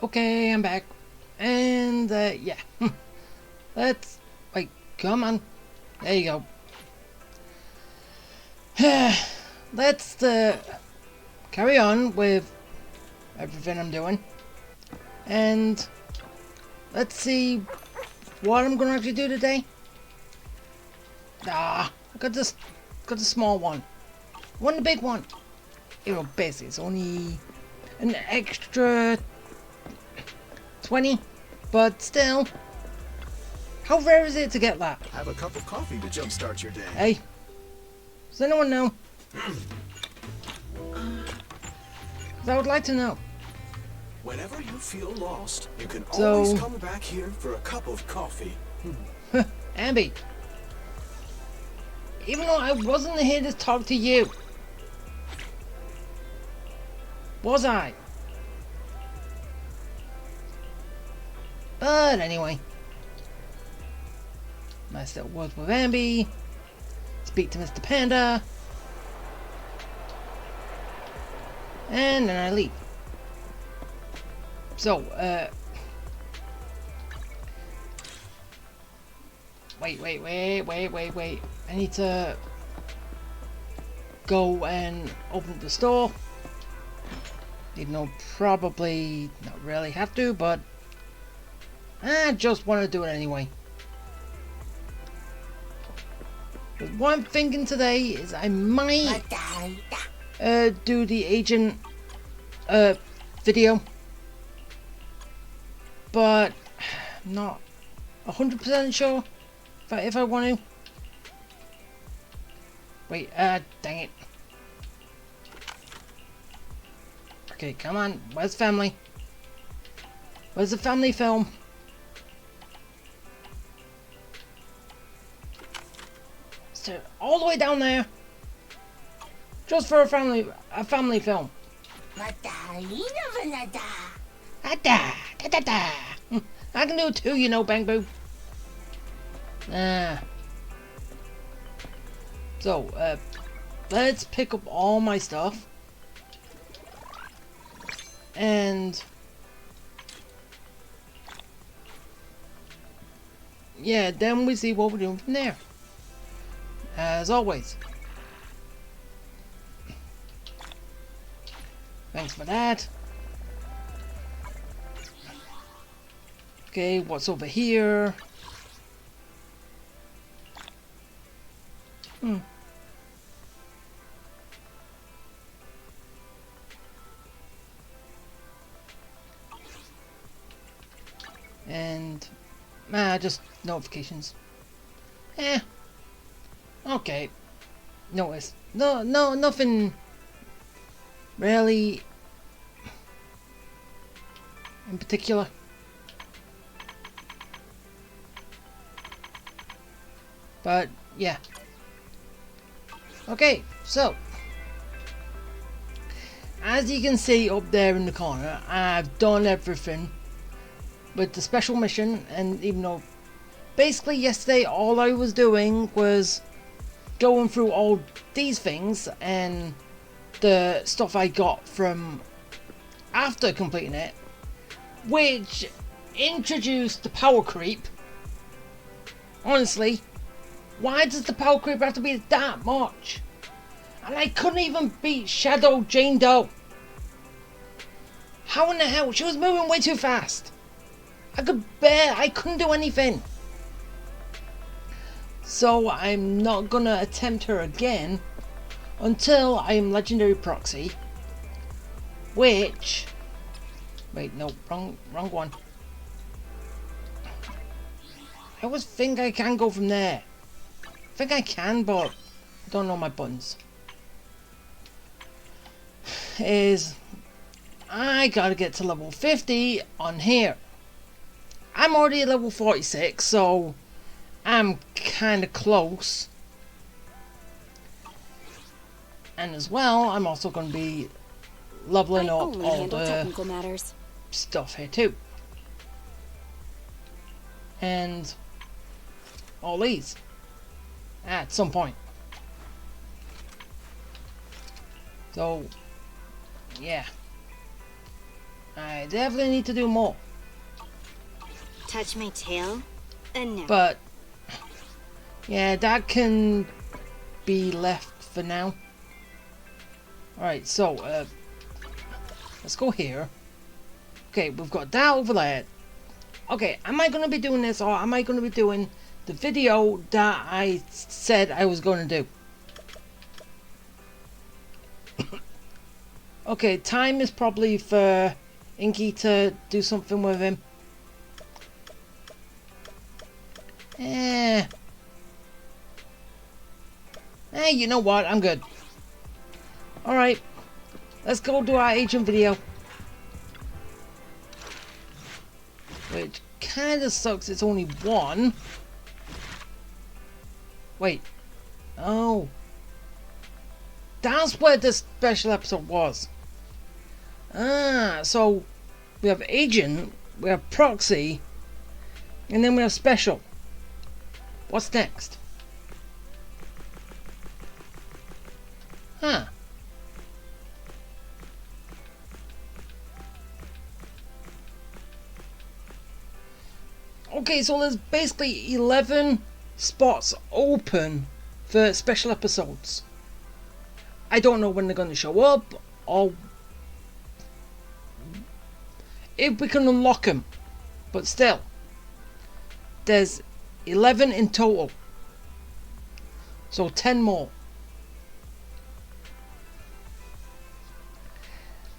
Okay, I'm back. And, yeah. Let's... Wait, come on. There you go. Let's, carry on with everything I'm doing. And... let's see what I'm gonna actually do today. I got this... got the small one. I want the big one. You know, basically, it's only an extra 20, but still, how rare is it to get that? Have a cup of coffee to jumpstart your day. Hey, does anyone know? 'Cause I would like to know. Whenever you feel lost, you can So- always come back here for a cup of coffee. Ambi, even though I wasn't here to talk to you, was I? But anyway, I still work with Ambi, speak to Mr. Panda, and then I leave. So, wait. I need to go and open the store. Even though probably not really have to, but I just want to do it anyway. But what I'm thinking today is I might do the agent video, but I'm not 100% sure if I want to. Wait, dang it. Okay, come on. Where's family? Where's the family film? So, all the way down there. Just for a family film. I can do it too, you know, Bang Boo. So, let's pick up all my stuff. And yeah, then we see what we're doing from there. As always. Thanks for that. Okay, what's over here? And just notifications. Okay. Notice. No, nothing really in particular. But yeah. Okay, so as you can see up there in the corner, I've done everything with the special mission, and even though basically yesterday all I was doing was going through all these things and the stuff I got from after completing it, which introduced the power creep. Honestly, why does the power creep have to be that much? And I couldn't even beat Shadow Jane Doe. How in the hell? She was moving way too fast. I couldn't do anything. So I'm not gonna attempt her again until I am Legendary Proxy. Which... wait, no, wrong one. I always think I can go from there. I think I can, but I don't know my buttons. Is I gotta get to level 50 on here. I'm already at level 46, so I'm kinda close. And as well, I'm also gonna be leveling up all the matters. stuff here too. And all these at some point. So yeah. I definitely need to do more. Touch my tail? No. But yeah, that can be left for now. Alright, so let's go here. Okay, we've got that over there. Okay, am I going to be doing this, or am I going to be doing the video that I said I was going to do? Okay, time is probably for Inky to do something with him. Hey, you know what? I'm good. Alright, let's go do our agent video. Which kind of sucks, it's only one. Wait. Oh. That's where this special episode was. Ah, so we have agent, we have proxy, and then we have special. What's next? Huh. Okay, so there's basically 11 spots open for special episodes. I don't know when they're going to show up, or if we can unlock them. But still, there's 11 in total. So 10 more.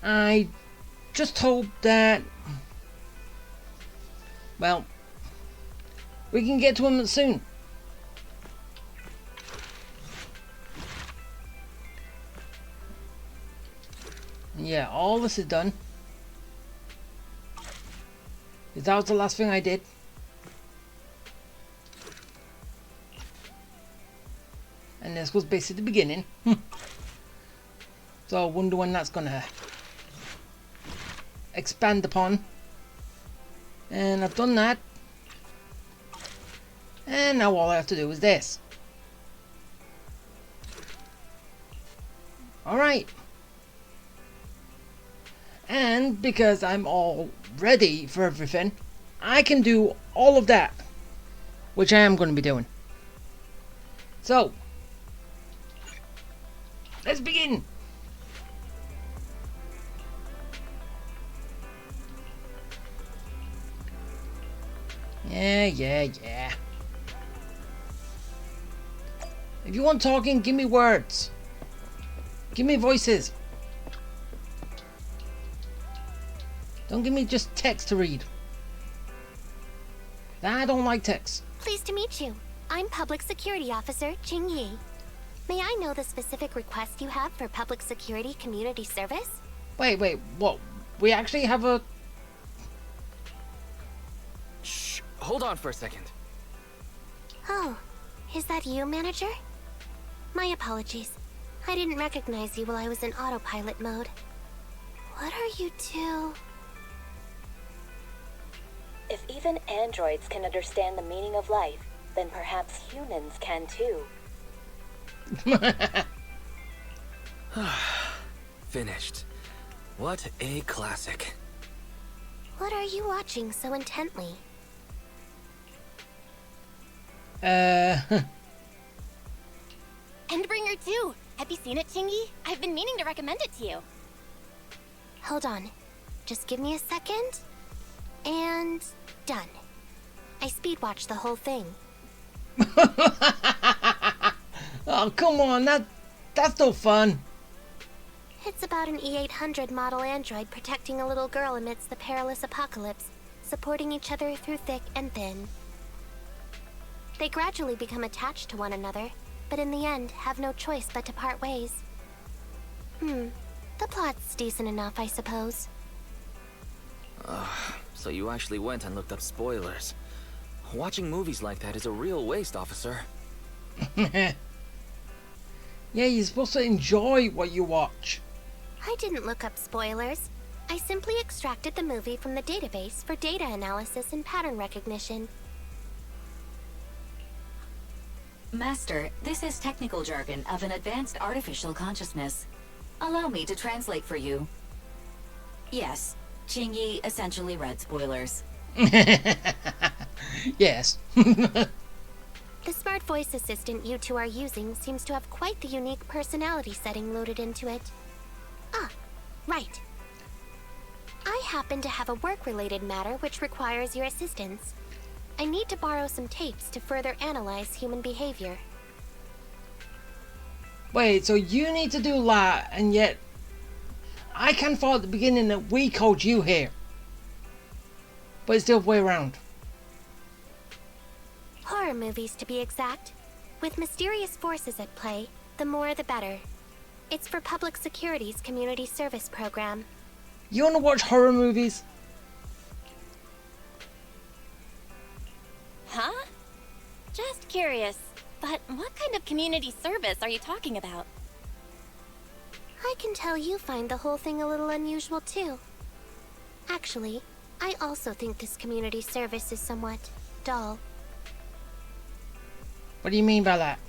I just hope that, well, we can get to them soon. Yeah, all this is done. That was the last thing I did. And this was basically the beginning. So I wonder when that's gonna expand upon. And I've done that. And now all I have to do is this. Alright. And because I'm all ready for everything, I can do all of that, which I am going to be doing. So, let's begin. Yeah. If you want talking, give me words. Give me voices. Don't give me just text to read. I don't like text. Pleased to meet you. I'm Public Security Officer Qingyi. May I know the specific request you have for public security community service? Wait, what? We actually have a... Shh, hold on for a second. Oh, is that you, Manager? My apologies. I didn't recognize you while I was in autopilot mode. What are you two? If even androids can understand the meaning of life, then perhaps humans can too. Finished. What a classic. What are you watching so intently? Endbringer 2! Have you seen it, Qingyi? I've been meaning to recommend it to you. Hold on. Just give me a second. And done. I speed watched the whole thing. Oh, come on, that's no fun. It's about an E-800 model android protecting a little girl amidst the perilous apocalypse, supporting each other through thick and thin. They gradually become attached to one another, but in the end have no choice but to part ways. The plot's decent enough, I suppose. So you actually went and looked up spoilers. Watching movies like that is a real waste, officer. Yeah, you're supposed to enjoy what you watch. I didn't look up spoilers. I simply extracted the movie from the database for data analysis and pattern recognition. Master, this is technical jargon of an advanced artificial consciousness. Allow me to translate for you. Yes, Qingyi essentially read spoilers. Yes. The smart voice assistant you two are using seems to have quite the unique personality setting loaded into it. Ah, right. I happen to have a work-related matter which requires your assistance. I need to borrow some tapes to further analyze human behavior. Wait, so you need to do that, and yet I can thought at the beginning that we called you here. But it's the other way around. Horror movies, to be exact. With mysterious forces at play, the more the better. It's for Public Security's community service program. You wanna watch horror movies? Huh? Just curious. But what kind of community service are you talking about? I can tell you find the whole thing a little unusual too. Actually, I also think this community service is somewhat dull. What do you mean by that?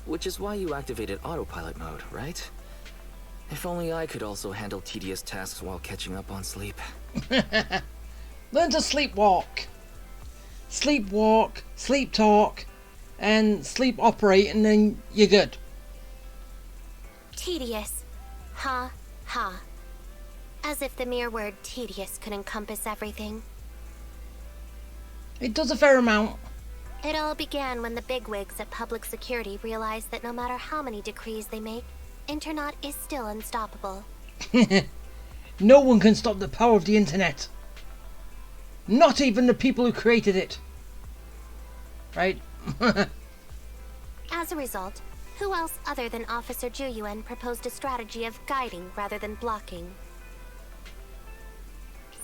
Which is why you activated autopilot mode, right? If only I could also handle tedious tasks while catching up on sleep. Learn to sleepwalk. Sleepwalk, sleep talk, and sleep operate, and then you're good. Tedious. Ha, ha. As if the mere word tedious could encompass everything. It does a fair amount. It all began when the bigwigs at Public Security realized that no matter how many decrees they make, Internet is still unstoppable. No one can stop the power of the internet. Not even the people who created it. Right? As a result, who else other than Officer Juyuan proposed a strategy of guiding rather than blocking?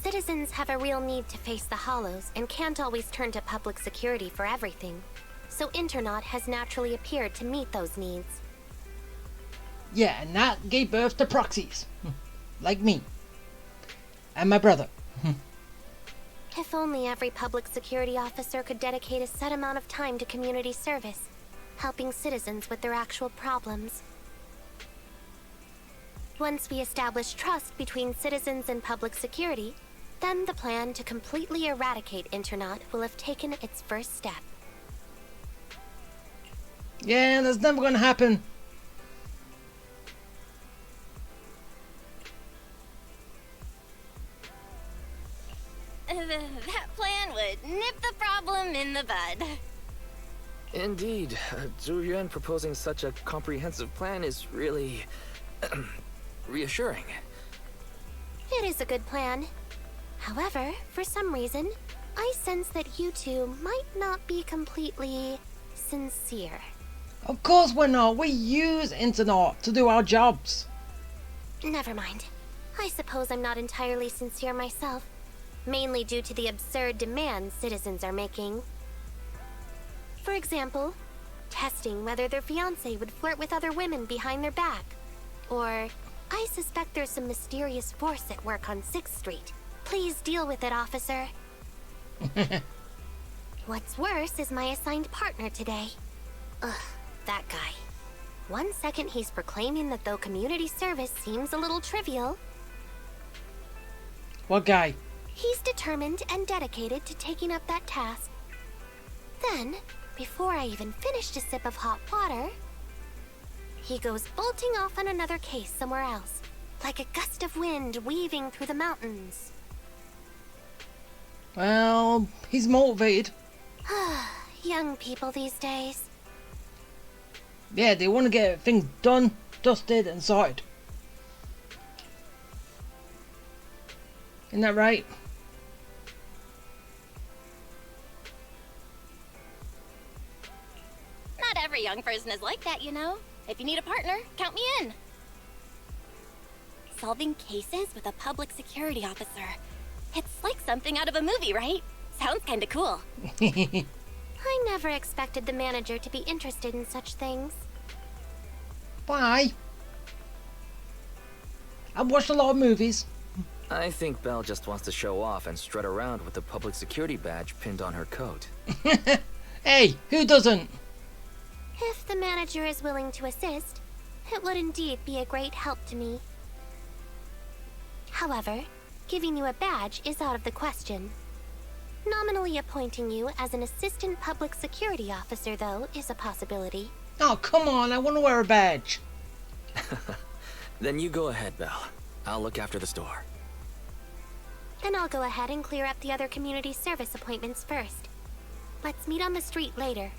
Citizens have a real need to face the hollows and can't always turn to Public Security for everything. So Internet has naturally appeared to meet those needs. Yeah, and that gave birth to proxies. Like me. And my brother. If only every Public Security officer could dedicate a set amount of time to community service, helping citizens with their actual problems. Once we establish trust between citizens and Public Security, then the plan to completely eradicate Internet will have taken its first step. Yeah, that's never gonna happen. That plan would nip the problem in the bud. Indeed, Zhu Yuan proposing such a comprehensive plan is really reassuring. It is a good plan. However, for some reason, I sense that you two might not be completely sincere. Of course we're not. We use internet to do our jobs. Never mind. I suppose I'm not entirely sincere myself, mainly due to the absurd demands citizens are making. For example, testing whether their fiancé would flirt with other women behind their back. Or, I suspect there's some mysterious force at work on 6th Street. Please deal with it, officer. What's worse is my assigned partner today. Ugh, that guy. One second he's proclaiming that though community service seems a little trivial, What guy? he's determined and dedicated to taking up that task. Then, before I even finished a sip of hot water, he goes bolting off on another case somewhere else, like a gust of wind weaving through the mountains. Well, he's motivated. Young people these days. Yeah, they want to get things done, dusted, and sorted. Isn't that right? Not every young person is like that, you know. If you need a partner, count me in. Solving cases with a public security officer. It's like something out of a movie, right? Sounds kinda cool. I never expected the manager to be interested in such things. Why? I've watched a lot of movies. I think Belle just wants to show off and strut around with the public security badge pinned on her coat. Hey, who doesn't? If the manager is willing to assist, it would indeed be a great help to me. However, giving you a badge is out of the question. Nominally appointing you as an assistant public security officer, though, is a possibility. Oh, come on, I want to wear a badge. Then you go ahead, Belle. I'll look after the store. Then I'll go ahead and clear up the other community service appointments first. Let's meet on the street later.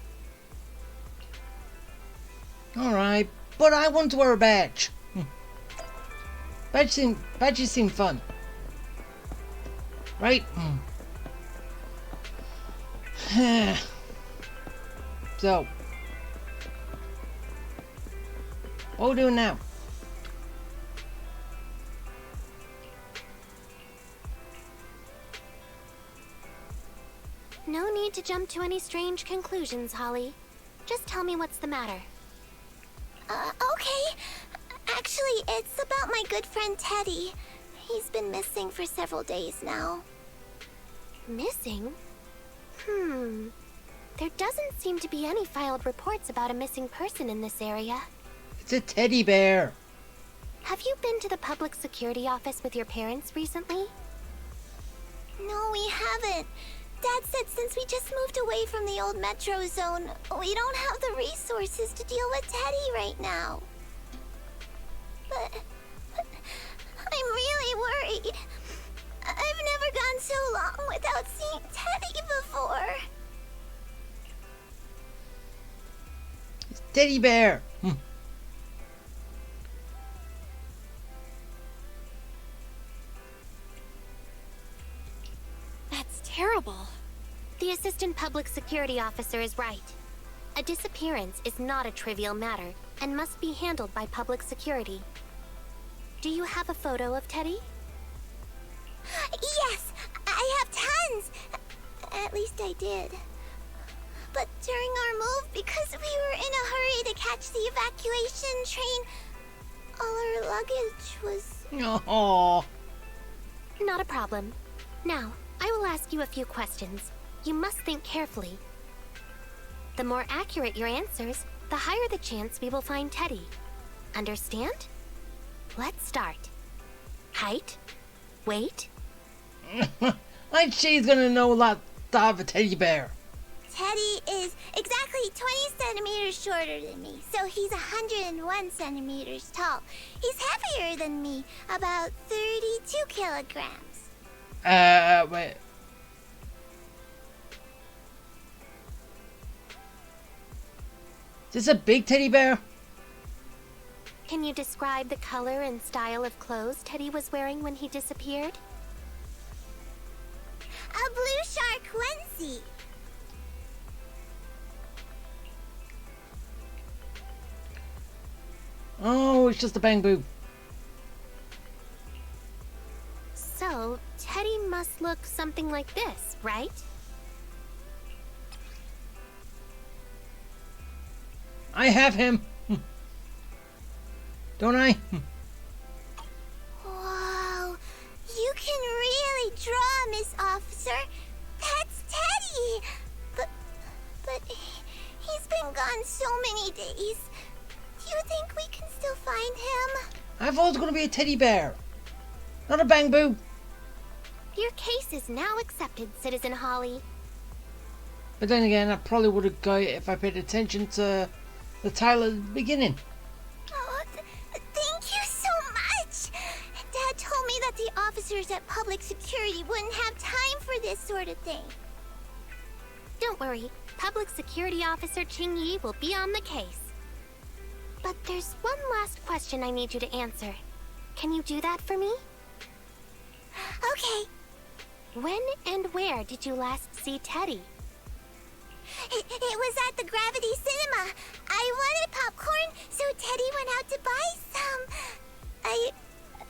Alright, but I want to wear a badge. Badges seem fun. Right? So, what are we doing now? No need to jump to any strange conclusions, Holly. Just tell me what's the matter. Okay. Actually, it's about my good friend Teddy. He's been missing for several days now. Missing? There doesn't seem to be any filed reports about a missing person in this area. It's a teddy bear. Have you been to the public security office with your parents recently? No, we haven't. Dad said since we just moved away from the old metro zone, we don't have the resources to deal with Teddy right now. But I'm really worried. I've never gone so long without seeing Teddy before. It's teddy bear. That's terrible. The assistant public security officer is right. A disappearance is not a trivial matter and must be handled by public security. Do you have a photo of Teddy? Yes, I have tons. At least I did. But during our move, because we were in a hurry to catch the evacuation train, all our luggage was... Oh. Not a problem. Now, I will ask you a few questions. You must think carefully. The more accurate your answers, the higher the chance we will find Teddy. Understand? Let's start. Height? Weight? Like she's gonna know a lot of a teddy bear. Teddy is exactly 20 centimeters shorter than me, so he's 101 centimeters tall. He's heavier than me, about 32 kilograms. Wait. Is this a big teddy bear? Can you describe the color and style of clothes Teddy was wearing when he disappeared? A blue shark onesie. Oh, it's just a bang boo. So, Teddy must look something like this, right? I have him. Don't I? Whoa, you can really draw, Miss Officer. That's Teddy. But he's been gone so many days. Do you think we can still find him? I thought it was gonna be a teddy bear, not a bang boo. Your case is now accepted, Citizen Holly. But then again, I probably would have got it if I paid attention to the title at the beginning. Oh, thank you so much. Dad told me that the officers at public security wouldn't have time for this sort of thing. Don't worry, Public Security Officer Qingyi will be on the case. But there's one last question I need you to answer. Can you do that for me? Okay. When and where did you last see Teddy? It was at the Gravity Cinema. I wanted popcorn, so Teddy went out to buy some. I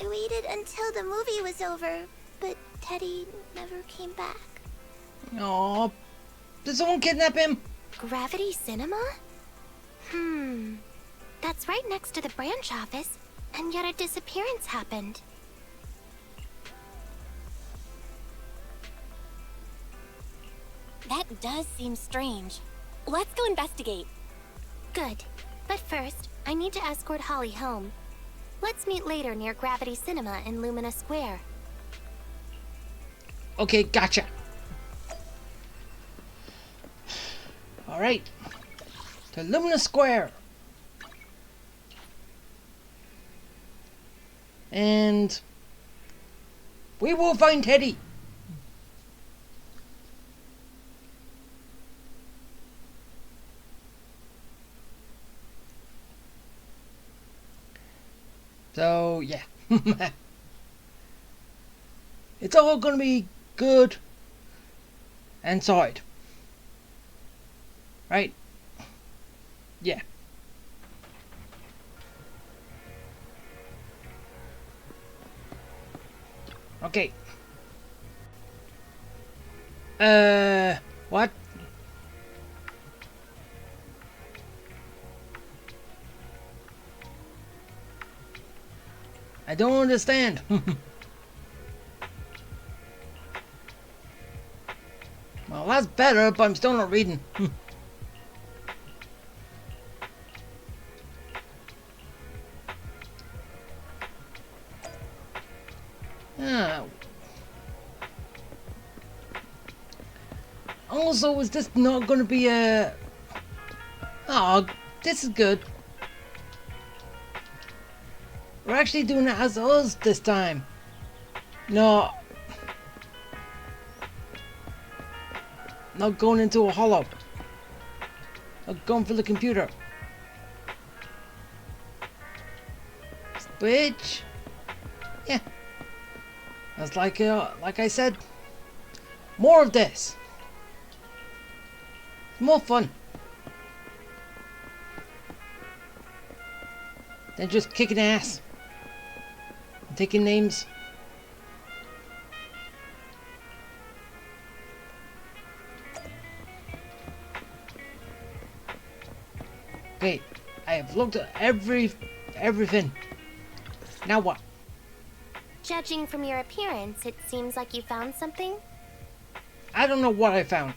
waited until the movie was over, but Teddy never came back. Oh, did someone kidnap him? Gravity Cinema? That's right next to the branch office, and yet a disappearance happened. That does seem strange. Let's go investigate. Good. But first, I need to escort Holly home. Let's meet later near Gravity Cinema in Lumina Square. Okay, gotcha. Alright. To Lumina Square. And we will find Teddy. So, yeah. It's all gonna be good and solid. Right? Yeah. Okay. What? I don't understand. Well, that's better, but I'm still not reading. Ah. Also, is this not going to be a... Oh, this is good. We're actually doing it as us this time. No. Not going into a hollow. Not going for the computer. Which... Yeah. That's like I said. More of this. More fun. Than just kicking ass. And taking names. Okay, I have looked at everything. Now what? Judging from your appearance, it seems like you found something? I don't know what I found.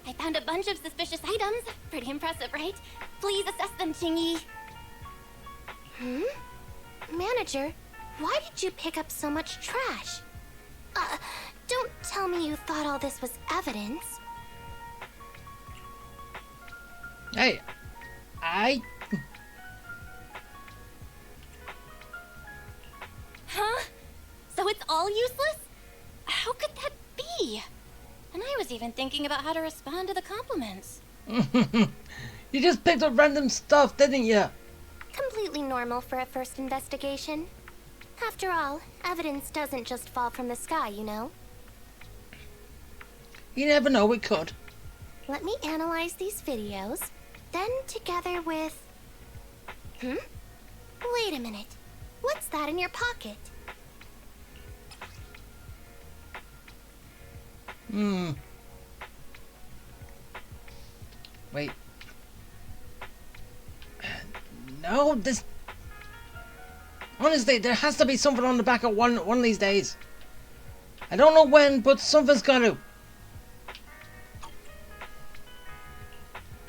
I found a bunch of suspicious items. Pretty impressive, right? Please assess them, Qingyi. Manager, why did you pick up so much trash? Don't tell me you thought all this was evidence. Hey, Huh? So it's all useless? How could that be? And I was even thinking about how to respond to the compliments. You just picked up random stuff, didn't you? Completely normal for a first investigation. After all, evidence doesn't just fall from the sky, you know? You never know, it could. Let me analyze these videos, then together with... Wait a minute. What's that in your pocket? Wait. No, this... Honestly, there has to be something on the back of one of these days. I don't know when, but something's got to.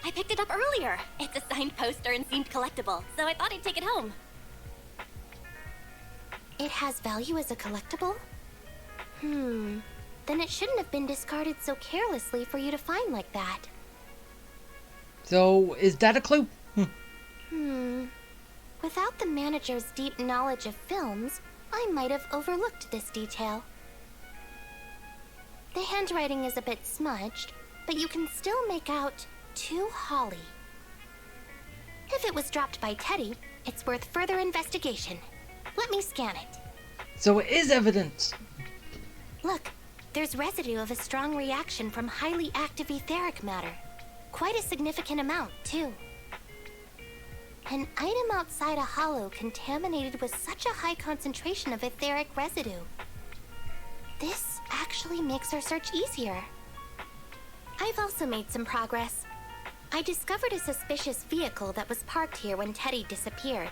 I picked it up earlier. It's a signed poster and seemed collectible, so I thought I'd take it home. It has value as a collectible? Then it shouldn't have been discarded so carelessly for you to find like that. So, is that a clue? Without the manager's deep knowledge of films, I might have overlooked this detail. The handwriting is a bit smudged, but you can still make out "To Holly." If it was dropped by Teddy, it's worth further investigation. Let me scan it. So it is evidence. Look, there's residue of a strong reaction from highly active etheric matter. Quite a significant amount, too. An item outside a hollow contaminated with such a high concentration of etheric residue. This actually makes our search easier. I've also made some progress. I discovered a suspicious vehicle that was parked here when Teddy disappeared.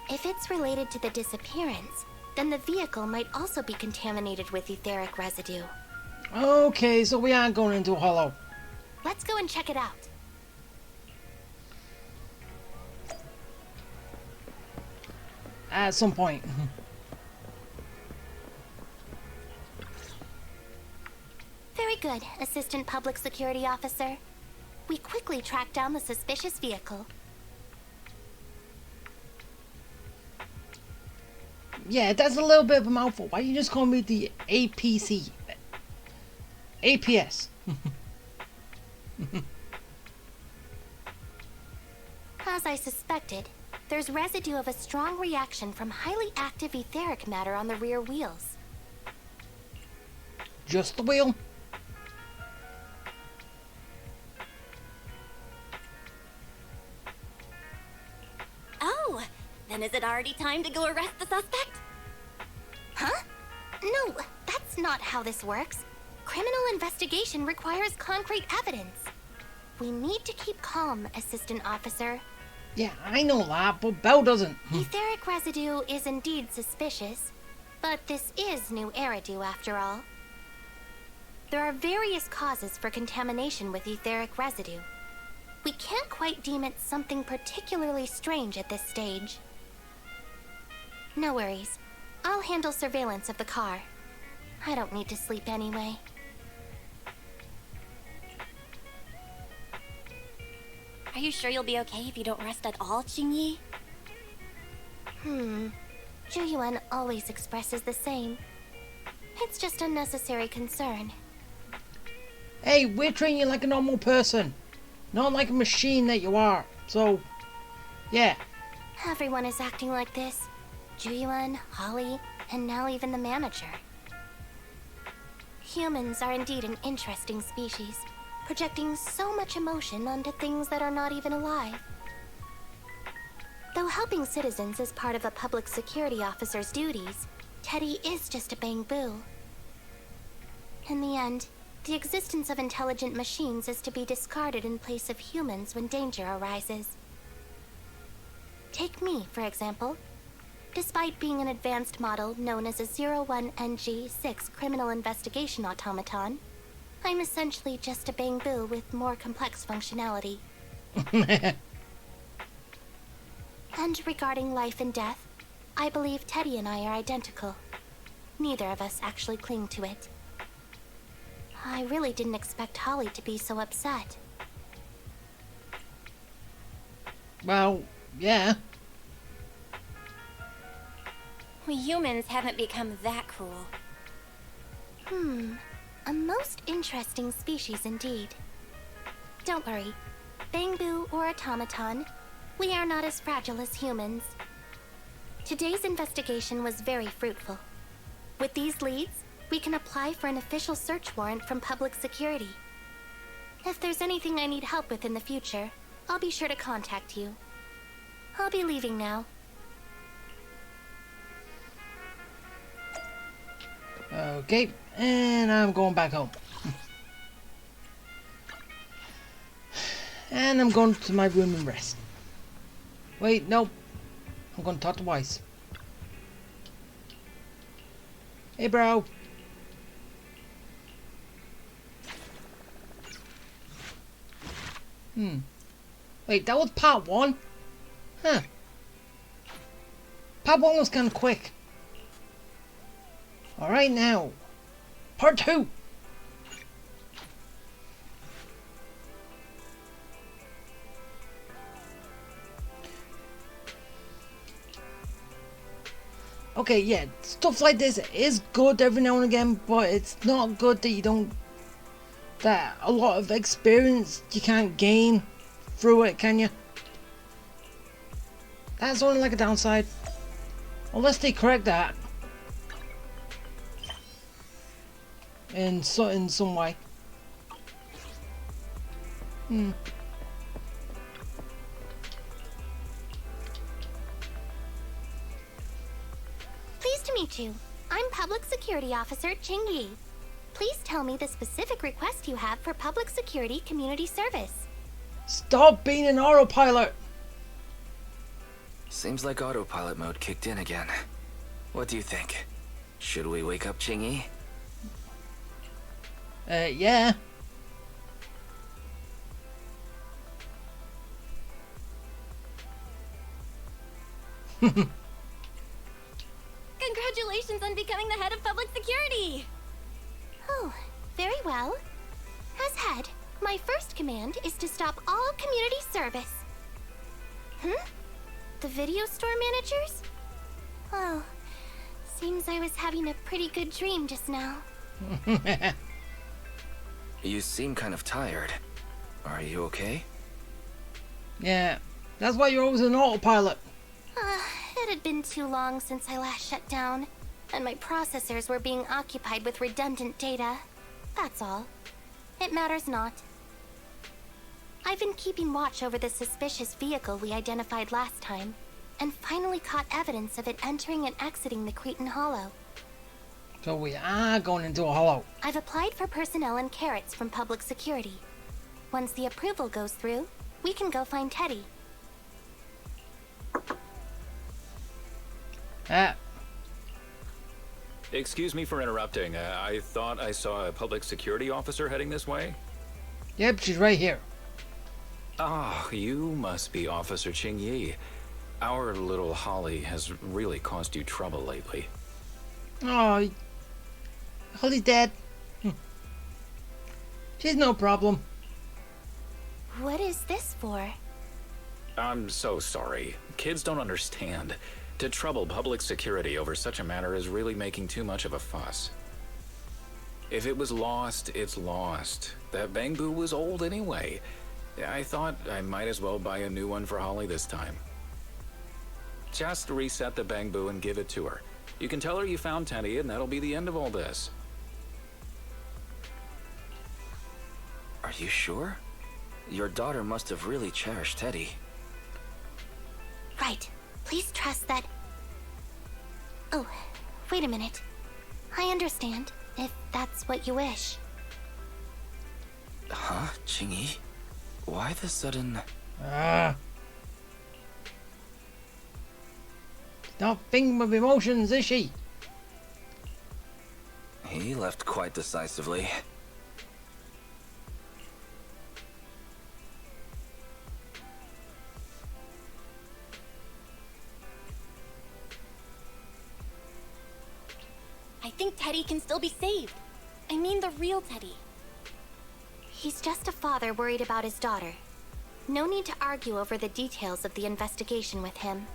If it's related to the disappearance, then the vehicle might also be contaminated with etheric residue. Okay, so we aren't going into a hollow. Let's go and check it out. at some point. Very good, Assistant Public Security Officer. We quickly tracked down the suspicious vehicle. Yeah, that's a little bit of a mouthful. Why you just call me the APC? APS. As I suspected, there's residue of a strong reaction from highly active etheric matter on the rear wheels. Just the wheel? Oh, then is it already time to go arrest the suspect? Huh? No, that's not how this works. Criminal investigation requires concrete evidence. We need to keep calm, Assistant Officer. Yeah, I know that, but Belle doesn't. Etheric residue is indeed suspicious, but this is new Eridu after all. There are various causes for contamination with etheric residue. We can't quite deem it something particularly strange at this stage. No worries. I'll handle surveillance of the car. I don't need to sleep anyway. Are you sure you'll be okay if you don't rest at all, Qingyi? Zhuyuan always expresses the same. It's just unnecessary concern. Hey, we're treating you like a normal person. Not like a machine that you are. So, yeah. Everyone is acting like this. Zhuyuan, Holly, and now even the manager. Humans are indeed an interesting species, projecting so much emotion onto things that are not even alive. Though helping citizens is part of a public security officer's duties, Teddy is just a bang-boo. In the end, the existence of intelligent machines is to be discarded in place of humans when danger arises. Take me, for example. Despite being an advanced model known as a 01NG6 criminal investigation automaton, I'm essentially just a bang-boo with more complex functionality. And regarding life and death, I believe Teddy and I are identical. Neither of us actually cling to it. I really didn't expect Holly to be so upset. Well, yeah. We humans haven't become that cruel. A most interesting species indeed. Don't worry. Bang-boo or automaton, we are not as fragile as humans. Today's investigation was very fruitful. With these leads, we can apply for an official search warrant from public security. If there's anything I need help with in the future, I'll be sure to contact you. I'll be leaving now. Okay, and I'm going back home. And I'm going to my room and rest. Wait, no. I'm going to talk to Weiss. Hey, bro. Wait, that was part 1? Huh. Part 1 was kind of quick. Alright now. Part 2. Okay, yeah, stuff like this is good every now and again, but it's not good that you don't... that a lot of experience you can't gain through it, can you? That's only like a downside. Unless they correct that. In some way. Pleased to meet you. I'm Public Security Officer Qingyi. Please tell me the specific request you have for public security community service. Stop being an autopilot! Seems like autopilot mode kicked in again. What do you think? Should we wake up Qingyi? Yeah. Congratulations on becoming the head of public security! Oh, very well. As head, my first command is to stop all community service. The video store managers? Oh, seems I was having a pretty good dream just now. You seem kind of tired. Are you okay? Yeah, that's why you're always an autopilot. It had been too long since I last shut down, and my processors were being occupied with redundant data. That's all. It matters not. I've been keeping watch over the suspicious vehicle we identified last time, and finally caught evidence of it entering and exiting the Cretan Hollow. So we are going into a hollow. I've applied for personnel and carrots from public security. Once the approval goes through, we can go find Teddy. Excuse me for interrupting. I thought I saw a public security officer heading this way. Yep, she's right here. Ah, you must be Officer Qingyi. Our little Holly has really caused you trouble lately. Oh, Holly's dead. She's no problem. What is this for? I'm so sorry. Kids don't understand. To trouble public security over such a matter is really making too much of a fuss. If it was lost, it's lost. That Bangbu was old anyway. I thought I might as well buy a new one for Holly this time. Just reset the Bangbu and give it to her. You can tell her you found Teddy, and that'll be the end of all this. Are you sure? Your daughter must have really cherished Teddy. Right. Please trust that... Oh, wait a minute. I understand, if that's what you wish. Huh, Qingyi? Why the sudden... Not thinking of emotions, is she? He left quite decisively. I think Teddy can still be saved. I mean the real Teddy. He's just a father worried about his daughter. No need to argue over the details of the investigation with him.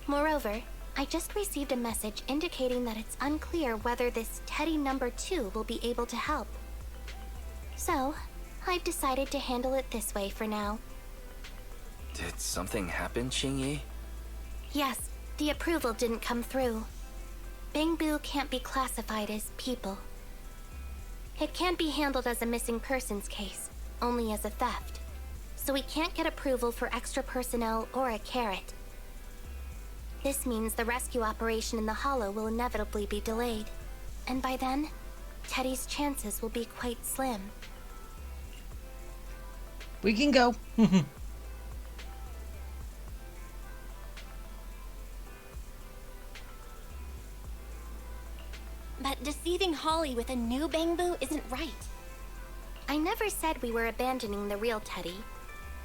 Moreover, I just received a message indicating that it's unclear whether this Teddy number 2 will be able to help. So, I've decided to handle it this way for now. Did something happen, Qingyi? Yes, the approval didn't come through. Bangbu can't be classified as people. It can't be handled as a missing persons case, only as a theft. So we can't get approval for extra personnel or a carrot. This means the rescue operation in the Hollow will inevitably be delayed. And by then, Teddy's chances will be quite slim. We can go. But deceiving Holly with a new Bangbu isn't right. I never said we were abandoning the real Teddy.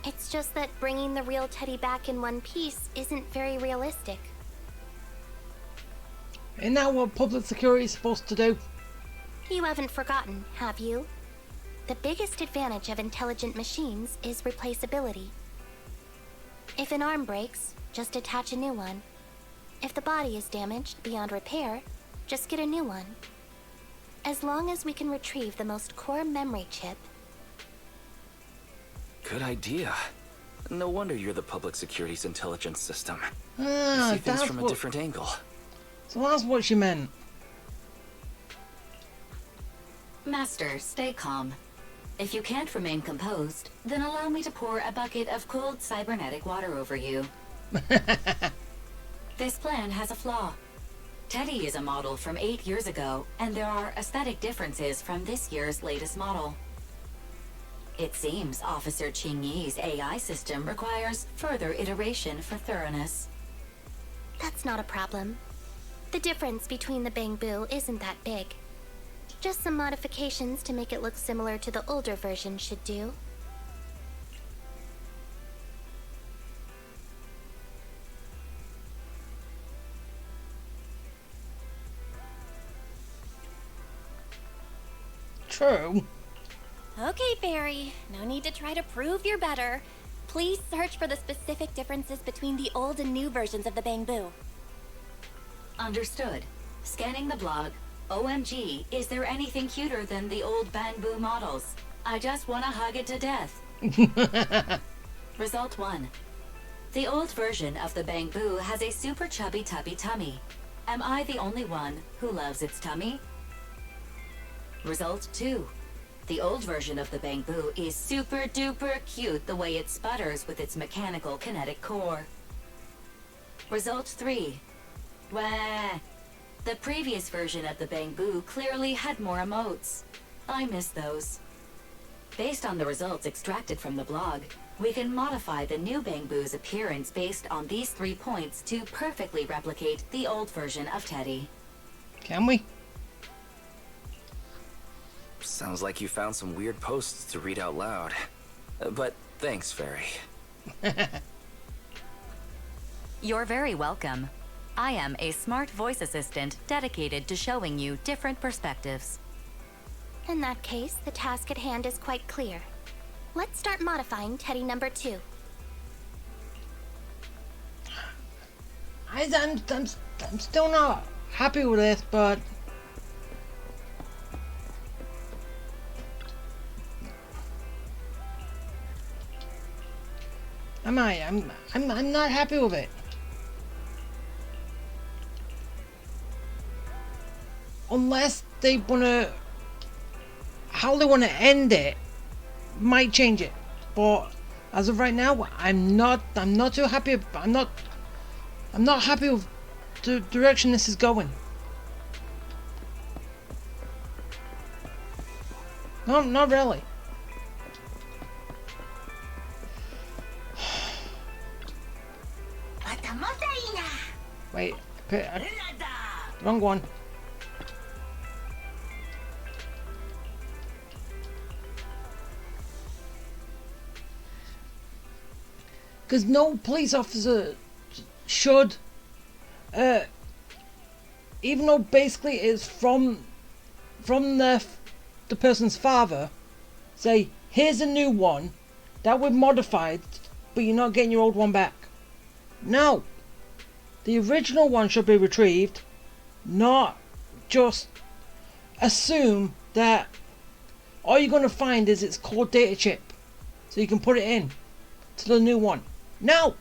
It's just that bringing the real Teddy back in one piece isn't very realistic. Isn't that what public security is supposed to do? You haven't forgotten, have you? The biggest advantage of intelligent machines is replaceability. If an arm breaks, just attach a new one. If the body is damaged beyond repair, just get a new one. As long as we can retrieve the most core memory chip. Good idea. No wonder you're the public security's intelligence system. Ah, I see things that's from a different angle. So that's what she meant. Master, stay calm. If you can't remain composed, then allow me to pour a bucket of cold cybernetic water over you. This plan has a flaw. Teddy is a model from 8 years ago, and there are aesthetic differences from this year's latest model. It seems Officer Qingyi's AI system requires further iteration for thoroughness. That's not a problem. The difference between the Bangbu isn't that big. Just some modifications to make it look similar to the older version should do. true. Okay, Fairy. No need to try to prove you're better. Please search for the specific differences between the old and new versions of the Bangbu. Understood. Scanning the blog. OMG, is there anything cuter than the old Bangbu models? I just want to hug it to death. Result 1. The old version of the Bangbu has a super chubby tubby tummy. Am I the only one who loves its tummy? Result 2. The old version of the Bangbu is super duper cute the way it sputters with its mechanical kinetic core. Result 3. Wah. The previous version of the Bangbu clearly had more emotes. I miss those. Based on the results extracted from the blog, we can modify the new Bangbu's appearance based on these 3 points to perfectly replicate the old version of Teddy. Can we? Sounds like you found some weird posts to read out loud. But thanks, Fairy. You're very welcome. I am a smart voice assistant dedicated to showing you different perspectives. In that case, the task at hand is quite clear. Let's start modifying Teddy number 2. I'm still not happy with this, but I'm not happy with it. Unless they wanna, how they wanna end it might change it, but as of right now, I'm not too happy. I'm not happy with the direction this is going. No, not really. Wait, wrong one. Because no police officer should, even though basically it's from the person's father, say, here's a new one that we've modified, but you're not getting your old one back. No. The original one should be retrieved, not just assume that all you're going to find is its core data chip, so you can put it in to the new one. No!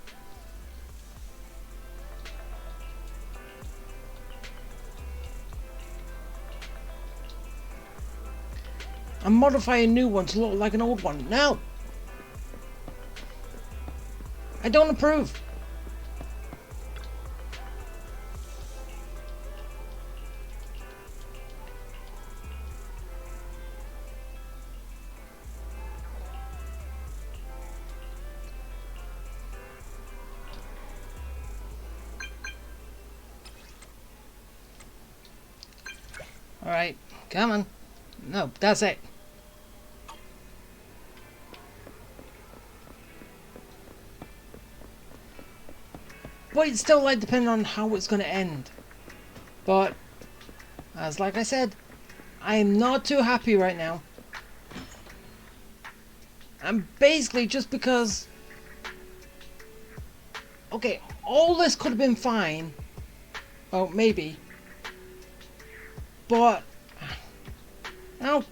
And modify a new one to look like an old one. No! I don't approve. Alright, come on. No, that's it. But it's still like depending on how it's going to end. But, as like I said, I'm not too happy right now. And basically just because... Okay, all this could have been fine. Oh, maybe. But now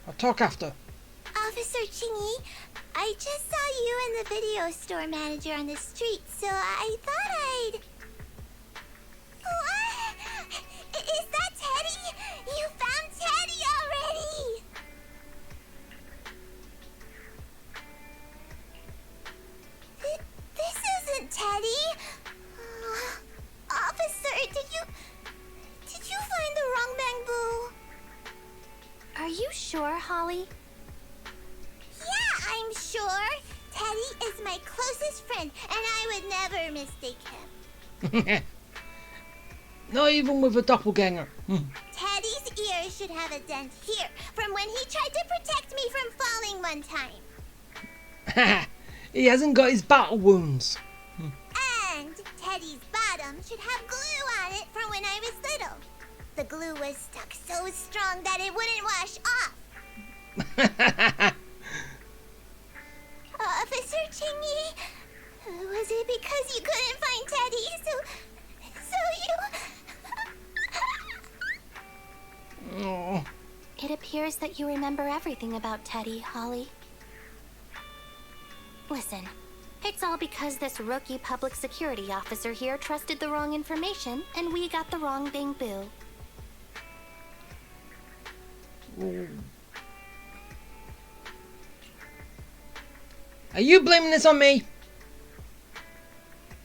I'll talk after. Officer Qingyi, I just saw you and the video store manager on the street, so I thought I'd... What? Is that Teddy? You found Teddy already! This isn't Teddy. Officer, did you find the wrong Bangbu? Are you sure, Holly? Yeah, I'm sure. Teddy is my closest friend, and I would never mistake him. Not even with a doppelganger. Teddy's ear should have a dent here, from when he tried to protect me from falling one time. He hasn't got his battle wounds. And Teddy's bottom should have glue on it from when I was little. The glue was stuck so strong that it wouldn't wash off. Officer Qingyi, was it because you couldn't find Teddy, so you... Oh. It appears that you remember everything about Teddy, Holly. Listen, it's all because this rookie public security officer here trusted the wrong information, and we got the wrong Bing-Boo. Are you blaming this on me?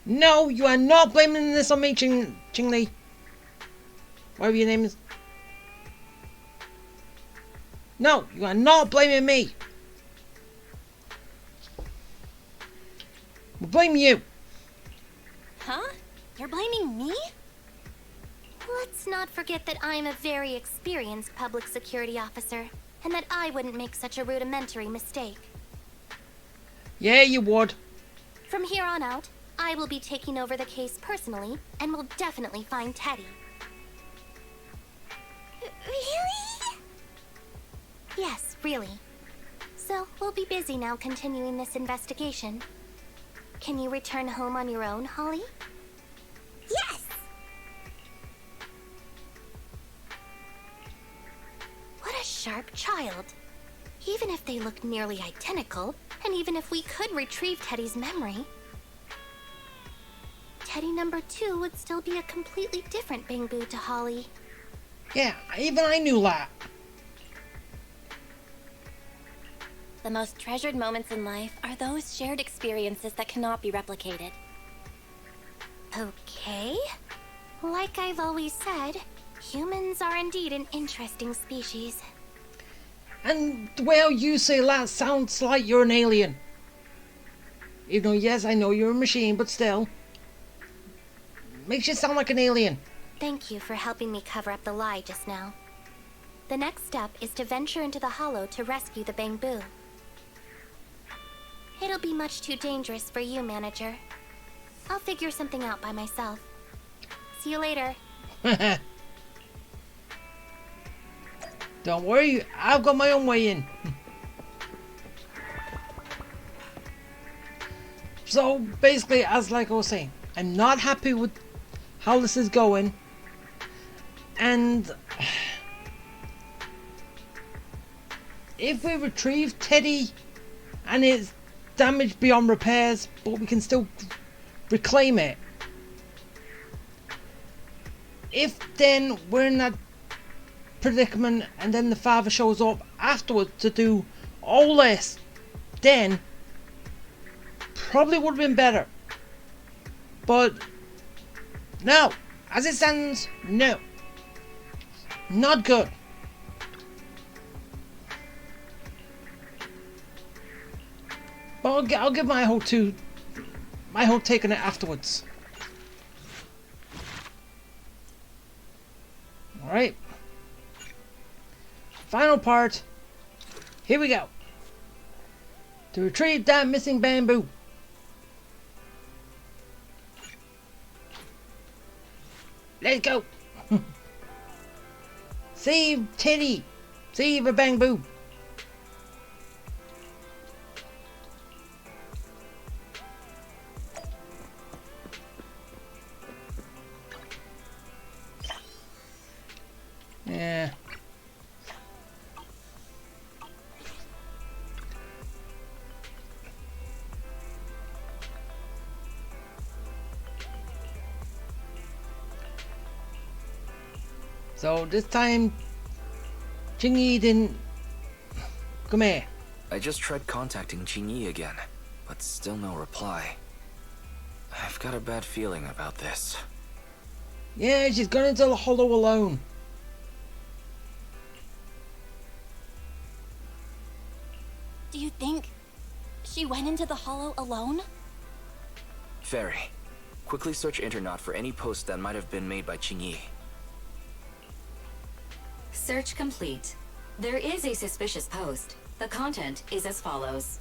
No, you are not blaming this on me, Qingyi. Whatever your name is. No, you are not blaming me. We'll blame you. Huh? You're blaming me? Let's not forget that I'm a very experienced public security officer, and that I wouldn't make such a rudimentary mistake. Yeah, you would. From here on out, I will be taking over the case personally, and will definitely find Teddy. Really? Yes, really. So, we'll be busy now continuing this investigation. Can you return home on your own, Holly? Yes! What a sharp child. Even if they look nearly identical, and even if we could retrieve Teddy's memory, Teddy number 2 would still be a completely different Bing-Boo to Holly. Yeah, even I knew that. The most treasured moments in life are those shared experiences that cannot be replicated. Okay. Like I've always said, humans are indeed an interesting species. And the way how you say that sounds like you're an alien. Even though, yes, I know you're a machine, but still. Makes you sound like an alien. Thank you for helping me cover up the lie just now. The next step is to venture into the hollow to rescue the Bang-Boo. It'll be much too dangerous for you, Manager. I'll figure something out by myself. See you later. Don't worry, I've got my own way in. So basically, as like I was saying, I'm not happy with how this is going, and if we retrieve Teddy and it's damaged beyond repairs, but we can still reclaim it, if then we're in that predicament and then the father shows up afterwards to do all this, then probably would have been better. But no, as it stands, no, not good. But I'll give my whole take on it afterwards. All right. Final part. Here we go. To retrieve that missing bamboo. Let's go. Save Teddy. Save a bamboo. Yeah. So this time, Qingyi didn't... Come here. I just tried contacting Qingyi again, but still no reply. I've got a bad feeling about this. Yeah, she's gone into the hollow alone. Do you think she went into the hollow alone? Fairy, quickly search Internet for any posts that might have been made by Qingyi. Search complete. There is a suspicious post. The content is as follows.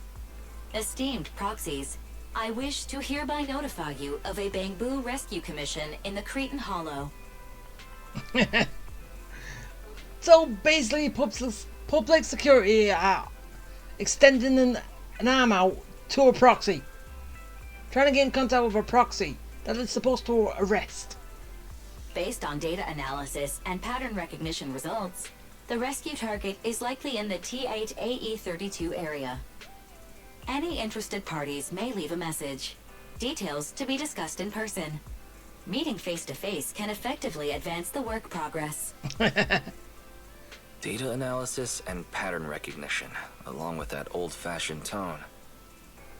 Esteemed proxies, I wish to hereby notify you of a Bang-Boo rescue commission in the Cretan Hollow. So basically, public security are extending an arm out to a proxy. Trying to get in contact with a proxy that is supposed to arrest. Based on data analysis and pattern recognition results, the rescue target is likely in the T8AE32 area. Any interested parties may leave a message. Details to be discussed in person. Meeting face-to-face can effectively advance the work progress. Data analysis and pattern recognition, along with that old-fashioned tone.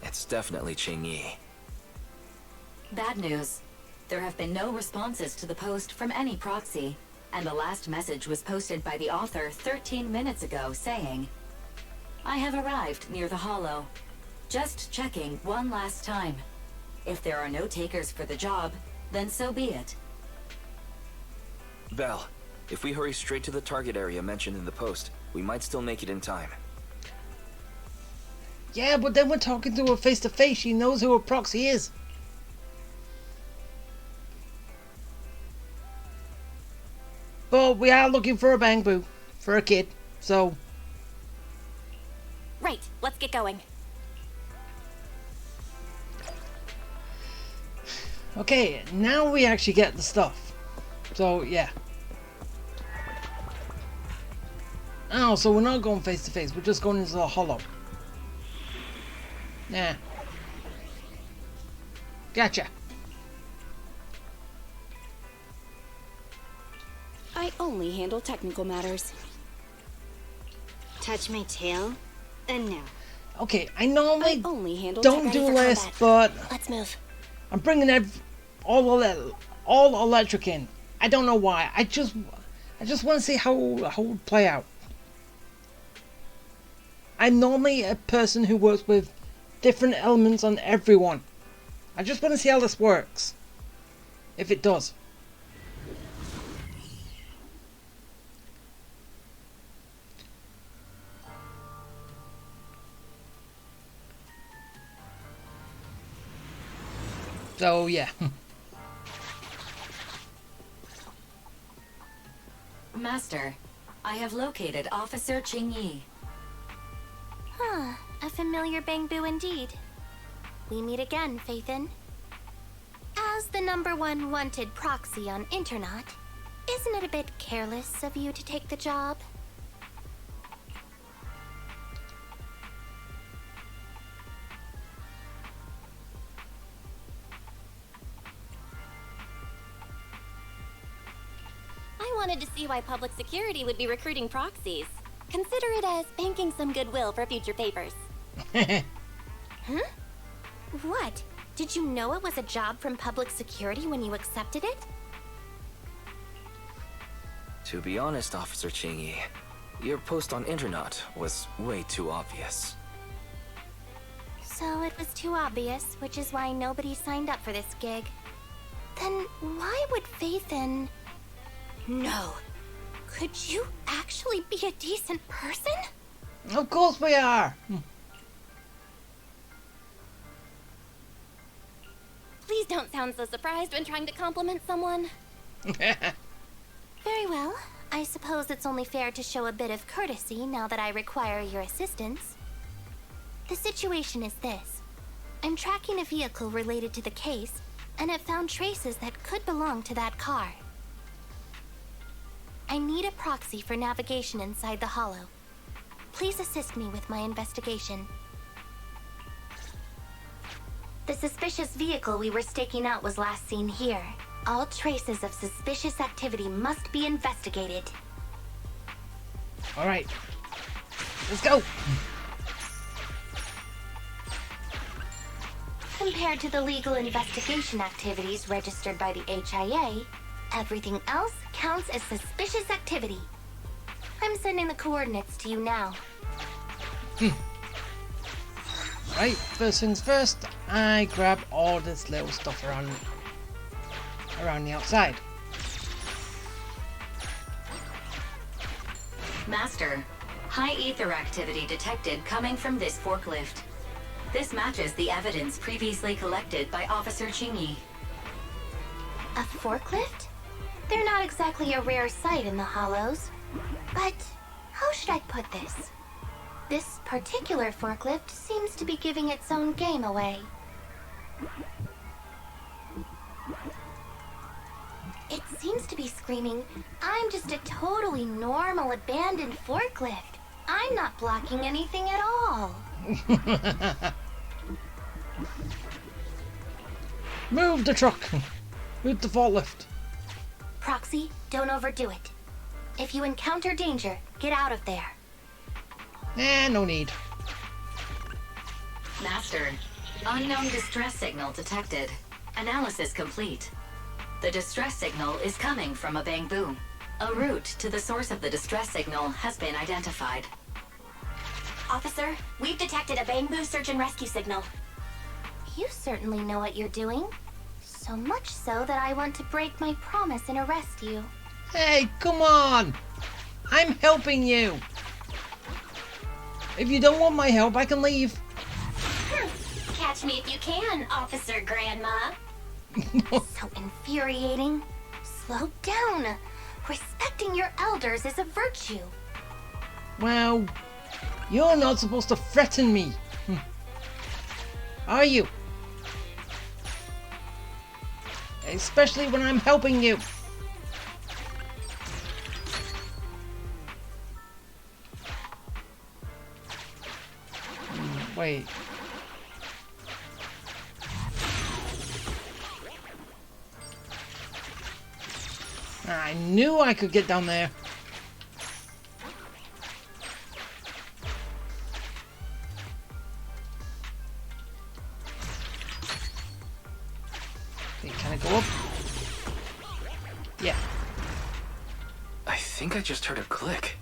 It's definitely Qingyi. Bad news. There have been no responses to the post from any proxy, and the last message was posted by the author 13 minutes ago saying, "I have arrived near the Hollow. Just checking one last time. If there are no takers for the job, then so be it." Belle, if we hurry straight to the target area mentioned in the post, we might still make it in time. Yeah, but then we're talking to her face to face. She knows who a proxy is. But we are looking for a bang boo. For a kid. So. Right, let's get going. Okay, now we actually get the stuff. So, yeah. Oh, so we're not going face to face. We're just going into the hollow. Nah. Gotcha. I only handle technical matters. Touch my tail? No. Okay, I normally only handle don't do this, but let's move. I'm bringing all electric in. I don't know why. I just want to see how it would play out. I'm normally a person who works with different elements on everyone. I just want to see how this works. If it does. So, yeah. Master, I have located Officer Qingyi. Huh, a familiar Bangbu indeed. We meet again, Faithin. As the #1 wanted proxy on Internet, isn't it a bit careless of you to take the job? I wanted to see why public security would be recruiting proxies. Consider it as banking some goodwill for future papers. Huh? What? Did you know it was a job from public security when you accepted it? To be honest, Officer Qingyi, your post on Internet was way too obvious. So it was too obvious, which is why nobody signed up for this gig. Then why would Faithin... No. Could you actually be a decent person? Of course we are. Please don't sound so surprised when trying to compliment someone. Very well. I suppose it's only fair to show a bit of courtesy now that I require your assistance. The situation is this. I'm tracking a vehicle related to the case, and have found traces that could belong to that car. I need a proxy for navigation inside the Hollow. Please assist me with my investigation. The suspicious vehicle we were staking out was last seen here. All traces of suspicious activity must be investigated. Alright. Let's go! Compared to the legal investigation activities registered by the HIA, everything else counts as suspicious activity. I'm sending the coordinates to you now. Right, first things first, I grab all this little stuff around the outside. Master, high ether activity detected coming from this forklift. This matches the evidence previously collected by Officer Qingyi. A forklift? They're not exactly a rare sight in the Hollows. But how should I put this? This particular forklift seems to be giving its own game away. It seems to be screaming, I'm just a totally normal abandoned forklift. I'm not blocking anything at all. Move the truck. Move the forklift. Proxy, don't overdo it. If you encounter danger, get out of there. No need. Master, unknown distress signal detected. Analysis complete. The distress signal is coming from a bamboo. A route to the source of the distress signal has been identified. Officer, we've detected a bamboo search and rescue signal. You certainly know what you're doing. So much so that I want to break my promise and arrest you. Hey, come on! I'm helping you! If you don't want my help, I can leave. Catch me if you can, Officer Grandma. So infuriating. Slow down. Respecting your elders is a virtue. Well, you're not supposed to threaten me. Are you? Especially when I'm helping you. Wait. I knew I could get down there. Okay, can I go up? Yeah. I think I just heard a click,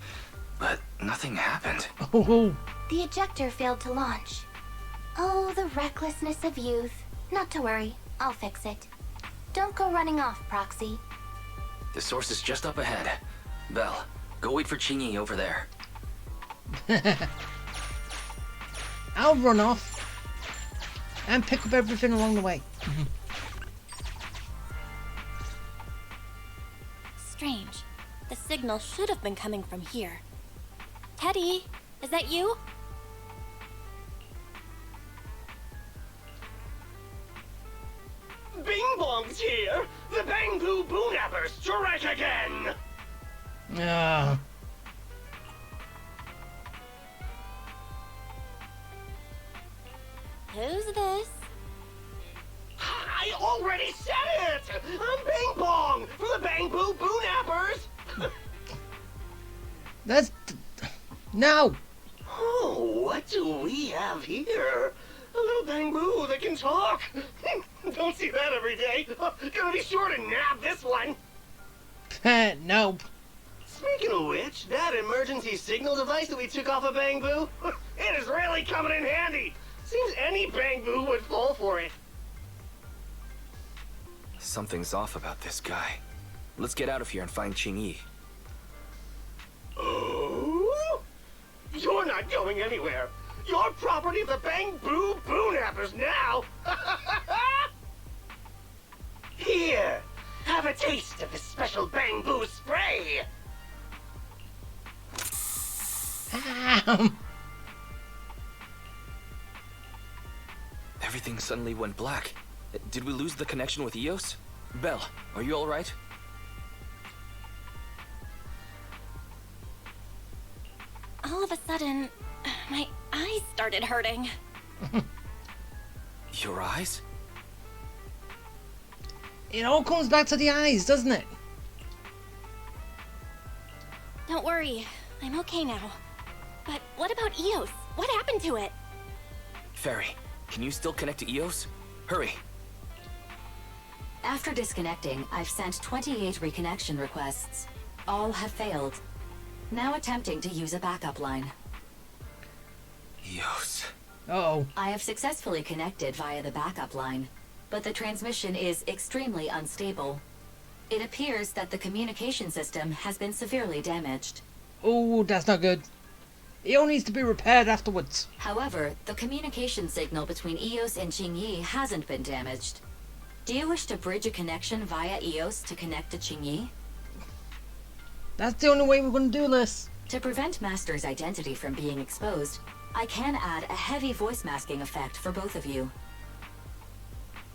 but nothing happened. Oh. The ejector failed to launch. Oh, the recklessness of youth. Not to worry, I'll fix it. Don't go running off, Proxy. The source is just up ahead. Belle, go wait for Qingyi over there. I'll run off and pick up everything along the way. Strange. The signal should have been coming from here. Teddy, is that you? Bing Bong's here! The Bangpoo Boonappers strike again! Who's this? I already said it! I'm Bing Bong from the Bangpoo Boonappers! That's... No! Oh, what do we have here? A little bamboo that can talk! Don't see that every day. Gonna be sure to nab this one. No. Speaking of which, that emergency signal device that we took off of Bangpoo, it is really coming in handy. Seems any Bangpoo would fall for it. Something's off about this guy. Let's get out of here and find Qingyi. Oh? You're not going anywhere. You're property of the Bangpoo Boonappers now. Here, have a taste of this special Bangpoo spray. Everything suddenly went black. Did we lose the connection with Eos? Belle, are you alright? All of a sudden, my eyes started hurting. Your eyes? It all comes back to the eyes, doesn't it? Don't worry, I'm okay now. But what about Eos? What happened to it? Fairy, can you still connect to Eos? Hurry. After disconnecting, I've sent 28 reconnection requests. All have failed. Now attempting to use a backup line. Eos. Uh-oh. I have successfully connected via the backup line, but the transmission is extremely unstable. It appears that the communication system has been severely damaged. Oh, that's not good. It all needs to be repaired afterwards. However, the communication signal between Eos and Qingyi hasn't been damaged. Do you wish to bridge a connection via Eos to connect to Qingyi? That's the only way we're going to do this. To prevent Master's identity from being exposed, I can add a heavy voice masking effect for both of you.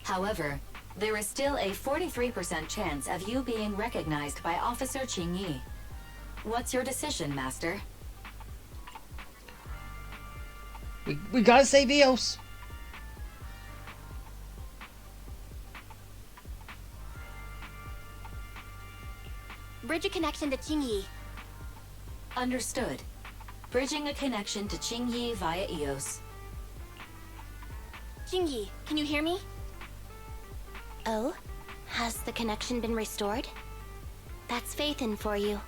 However, there is still a 43% chance of you being recognized by Officer Qingyi. What's your decision, Master? We gotta save Eos. Bridge a connection to Qingyi. Understood. Bridging a connection to Qingyi via Eos. Qingyi, can you hear me? Oh? Has the connection been restored? That's Faithin for you.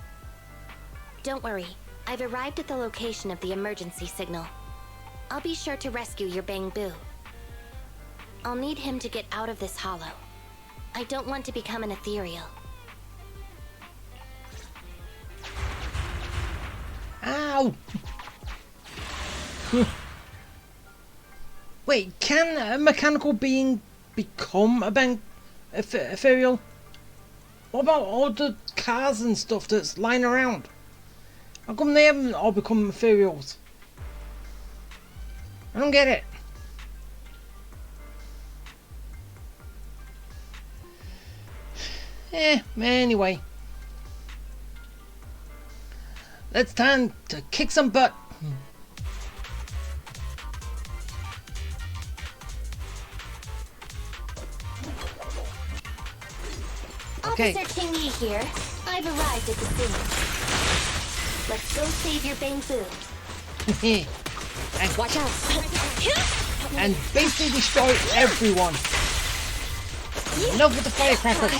Don't worry, I've arrived at the location of the emergency signal. I'll be sure to rescue your Bangbu. I'll need him to get out of this hollow. I don't want to become an ethereal. Ow! Wait, can a mechanical being become a ethereal? What about all the cars and stuff that's lying around? How come they haven't all become ethereals? I don't get it. Anyway. It's time to kick some butt. Okay. Officer Qingyi here. I've arrived at the scene. Let's go save your Bangbu. And watch out. And basically destroy everyone. Enough with the firecrackers.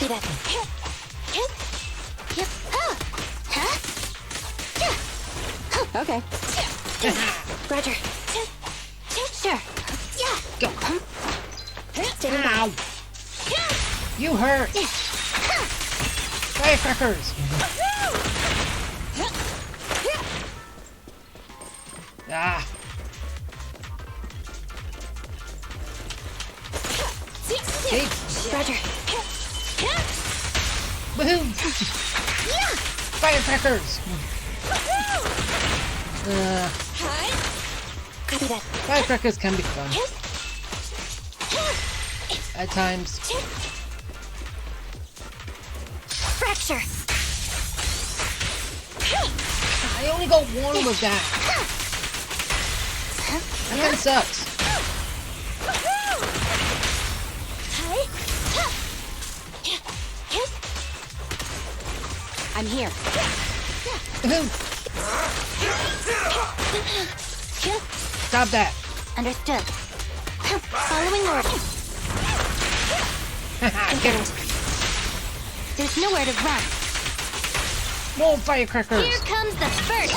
Okay. Roger. Sure. Yeah. Go. Standing by. Ow. You hurt. Firecrackers. Ah. Okay. Roger. Woohoo. Firecrackers. Copy that. Firecrackers can be fun. At times. Fracture. I only got one with that. That kind of sucks. I'm here. Stop that. Understood. Following orders. Get it. There's nowhere to run. More firecrackers. Here comes the first.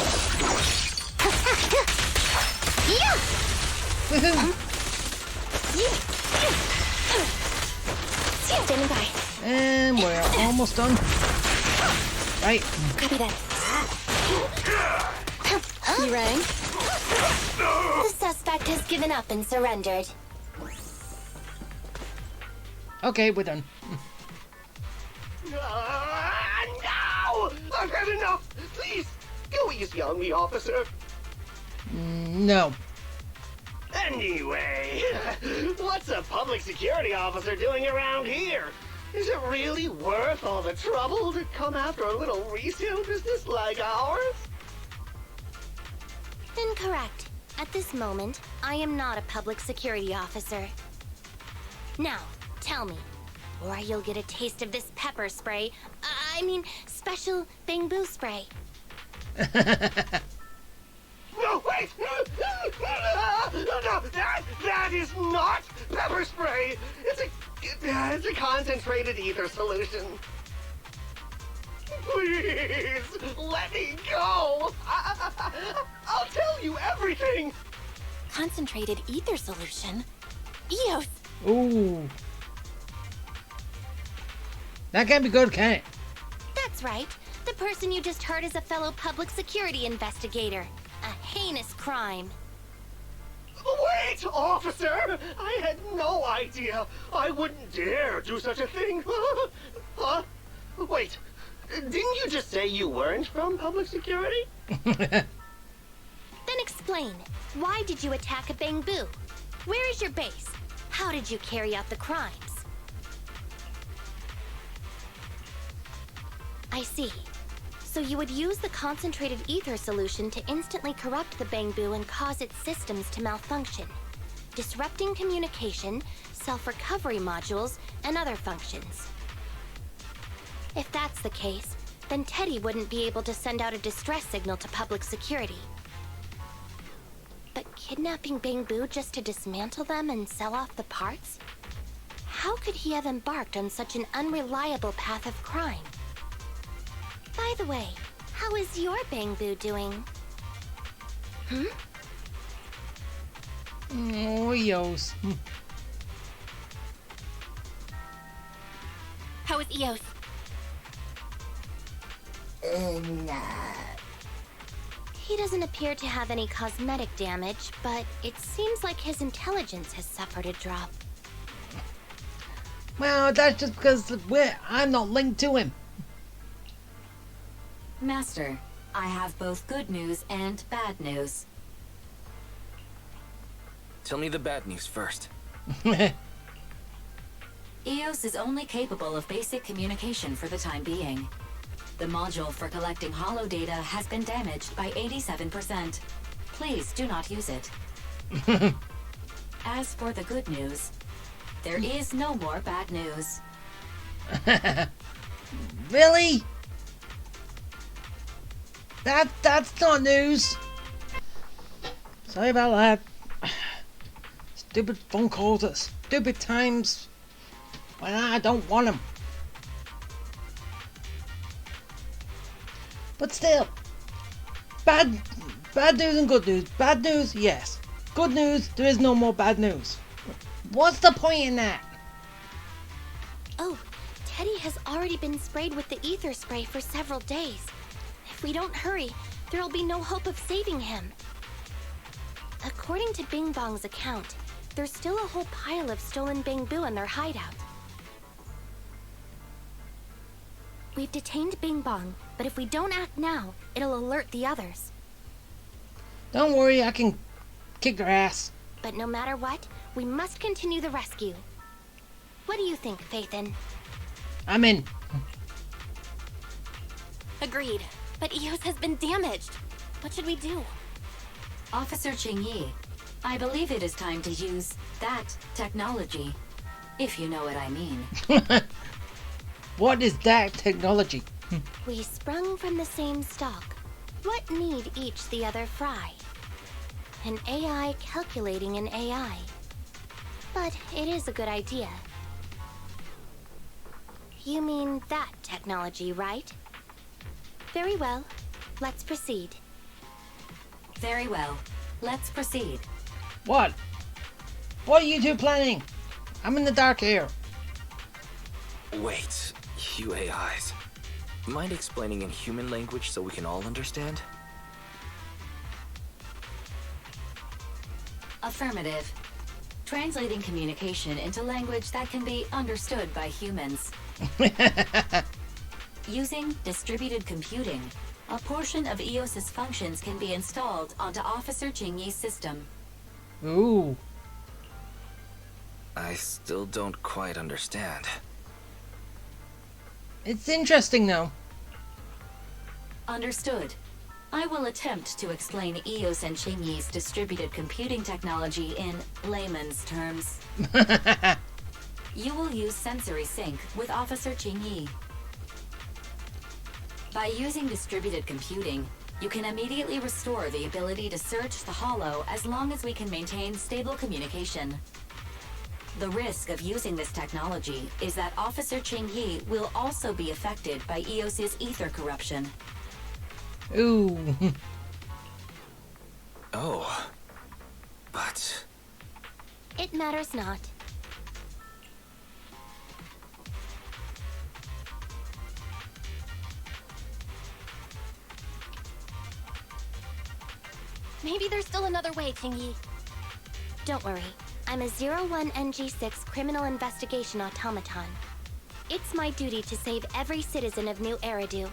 Woohoo. Standing by. And we're almost done. Right. Copy that. You ready? The suspect has given up and surrendered. Okay, we're done. No! I've had enough! Please, go easy on me, officer. No. Anyway, what's a public security officer doing around here? Is it really worth all the trouble to come after a little resale business like ours? Incorrect. At this moment, I am not a public security officer. Now, tell me, or you'll get a taste of this pepper spray. I mean, special Bangbu spray. No, wait! No, that is not pepper spray! It's a concentrated ether solution. Please, let me go! I'll tell you everything! Concentrated ether solution? Eos! Ooh. That can't be good, can it? That's right. The person you just heard is a fellow public security investigator. A heinous crime. Wait, officer! I had no idea. I wouldn't dare do such a thing. Huh? Wait, Didn't you just say you weren't from public security? Then explain. Why did you attack a Bangbu? Where is your base? How did you carry out the crimes? I see. So you would use the concentrated ether solution to instantly corrupt the Bangbu and cause its systems to malfunction, disrupting communication, self-recovery modules, and other functions. If that's the case, then Teddy wouldn't be able to send out a distress signal to public security. But kidnapping Bangbu just to dismantle them and sell off the parts? How could he have embarked on such an unreliable path of crime? By the way, how is your Bangbu doing? Oh, Eos. How is Eos? He doesn't appear to have any cosmetic damage, but it seems like his intelligence has suffered a drop. Well, that's just because I'm not linked to him. Master, I have both good news and bad news. Tell me the bad news first. EOS is only capable of basic communication for the time being. The module for collecting holo data has been damaged by 87%. Please do not use it. As for the good news, there is no more bad news. Really? That's not news. Sorry about that. Stupid phone calls at stupid times when I don't want them. But still, bad news and good news. Bad news, yes. Good news, there is no more bad news. What's the point in that? Oh, Teddy has already been sprayed with the ether spray for several days. If we don't hurry, there'll be no hope of saving him. According to Bing Bong's account, there's still a whole pile of stolen Bangbu in their hideout. We've detained Bing Bong, but if we don't act now, it'll alert the others. Don't worry, I can kick their ass. But no matter what, we must continue the rescue. What do you think, Phaethon? I'm in. Agreed. But Eos has been damaged. What should we do? Officer Qingyi, I believe it is time to use that technology, if you know what I mean. What is that technology? We sprung from the same stock. What need each the other fry? An AI calculating an AI. But it is a good idea. You mean that technology, right? Very well. Let's proceed. Very well. Let's proceed. What? What are you two planning? I'm in the dark here. Wait, you AIs. Mind explaining in human language so we can all understand? Affirmative. Translating communication into language that can be understood by humans. Using distributed computing, a portion of EOS's functions can be installed onto Officer Qingyi's system. Ooh. I still don't quite understand. It's interesting though. Understood. I will attempt to explain EOS and Qingyi's distributed computing technology in layman's terms. You will use sensory sync with Officer Qingyi. By using distributed computing, you can immediately restore the ability to search the holo as long as we can maintain stable communication. The risk of using this technology is that Officer Qingyi will also be affected by EOS's ether corruption. Ooh. Oh. But... It matters not. Maybe there's still another way, Qingyi. Don't worry. I'm a 01NG6 criminal investigation automaton. It's my duty to save every citizen of New Eridu.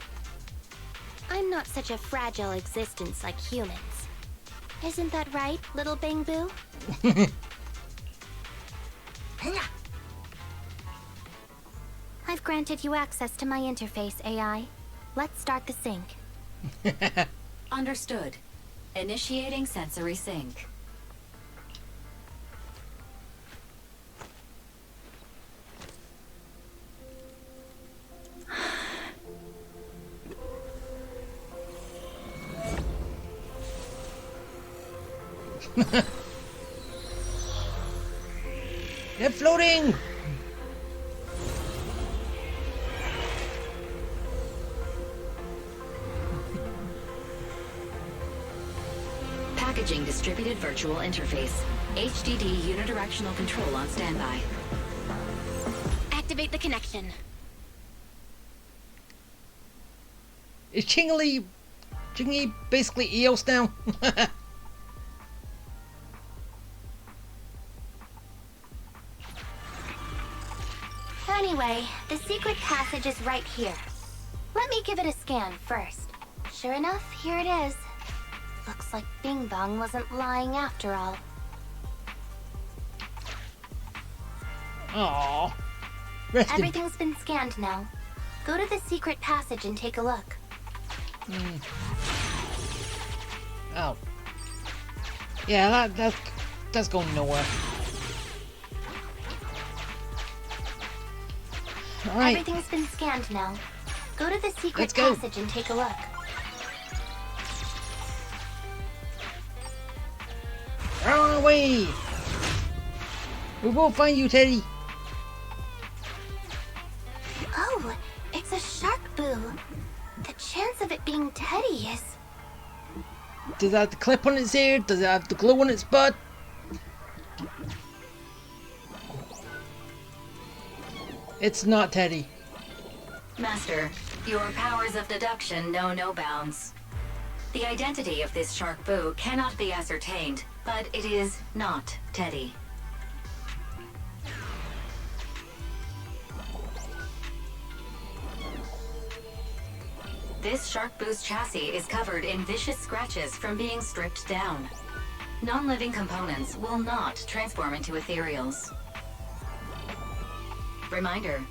I'm not such a fragile existence like humans. Isn't that right, little Bangbu? I've granted you access to my interface, AI. Let's start the sync. Understood. Initiating sensory sync. They're floating! Packaging distributed virtual interface. HDD unidirectional control on standby. Activate the connection. Is Qingyi basically EOS now? Anyway, the secret passage is right here. Let me give it a scan first. Sure enough, here it is. Looks like Bing Bong wasn't lying after all. Aww. Everything's been scanned now. Go to the secret passage and take a look. Oh. Yeah, that's going nowhere. Alright. Everything's been scanned now. Go to the secret Let's go. passage and take a look. Run away! We will find you, Teddy. Oh, it's a shark boo. The chance of it being Teddy is... Does it have the clip on its ear? Does it have the glue on its butt? It's not Teddy. Master, your powers of deduction know no bounds. The identity of this shark boo cannot be ascertained, but it is not Teddy. This shark boo's chassis is covered in vicious scratches from being stripped down. Non-living components will not transform into ethereals. Reminder,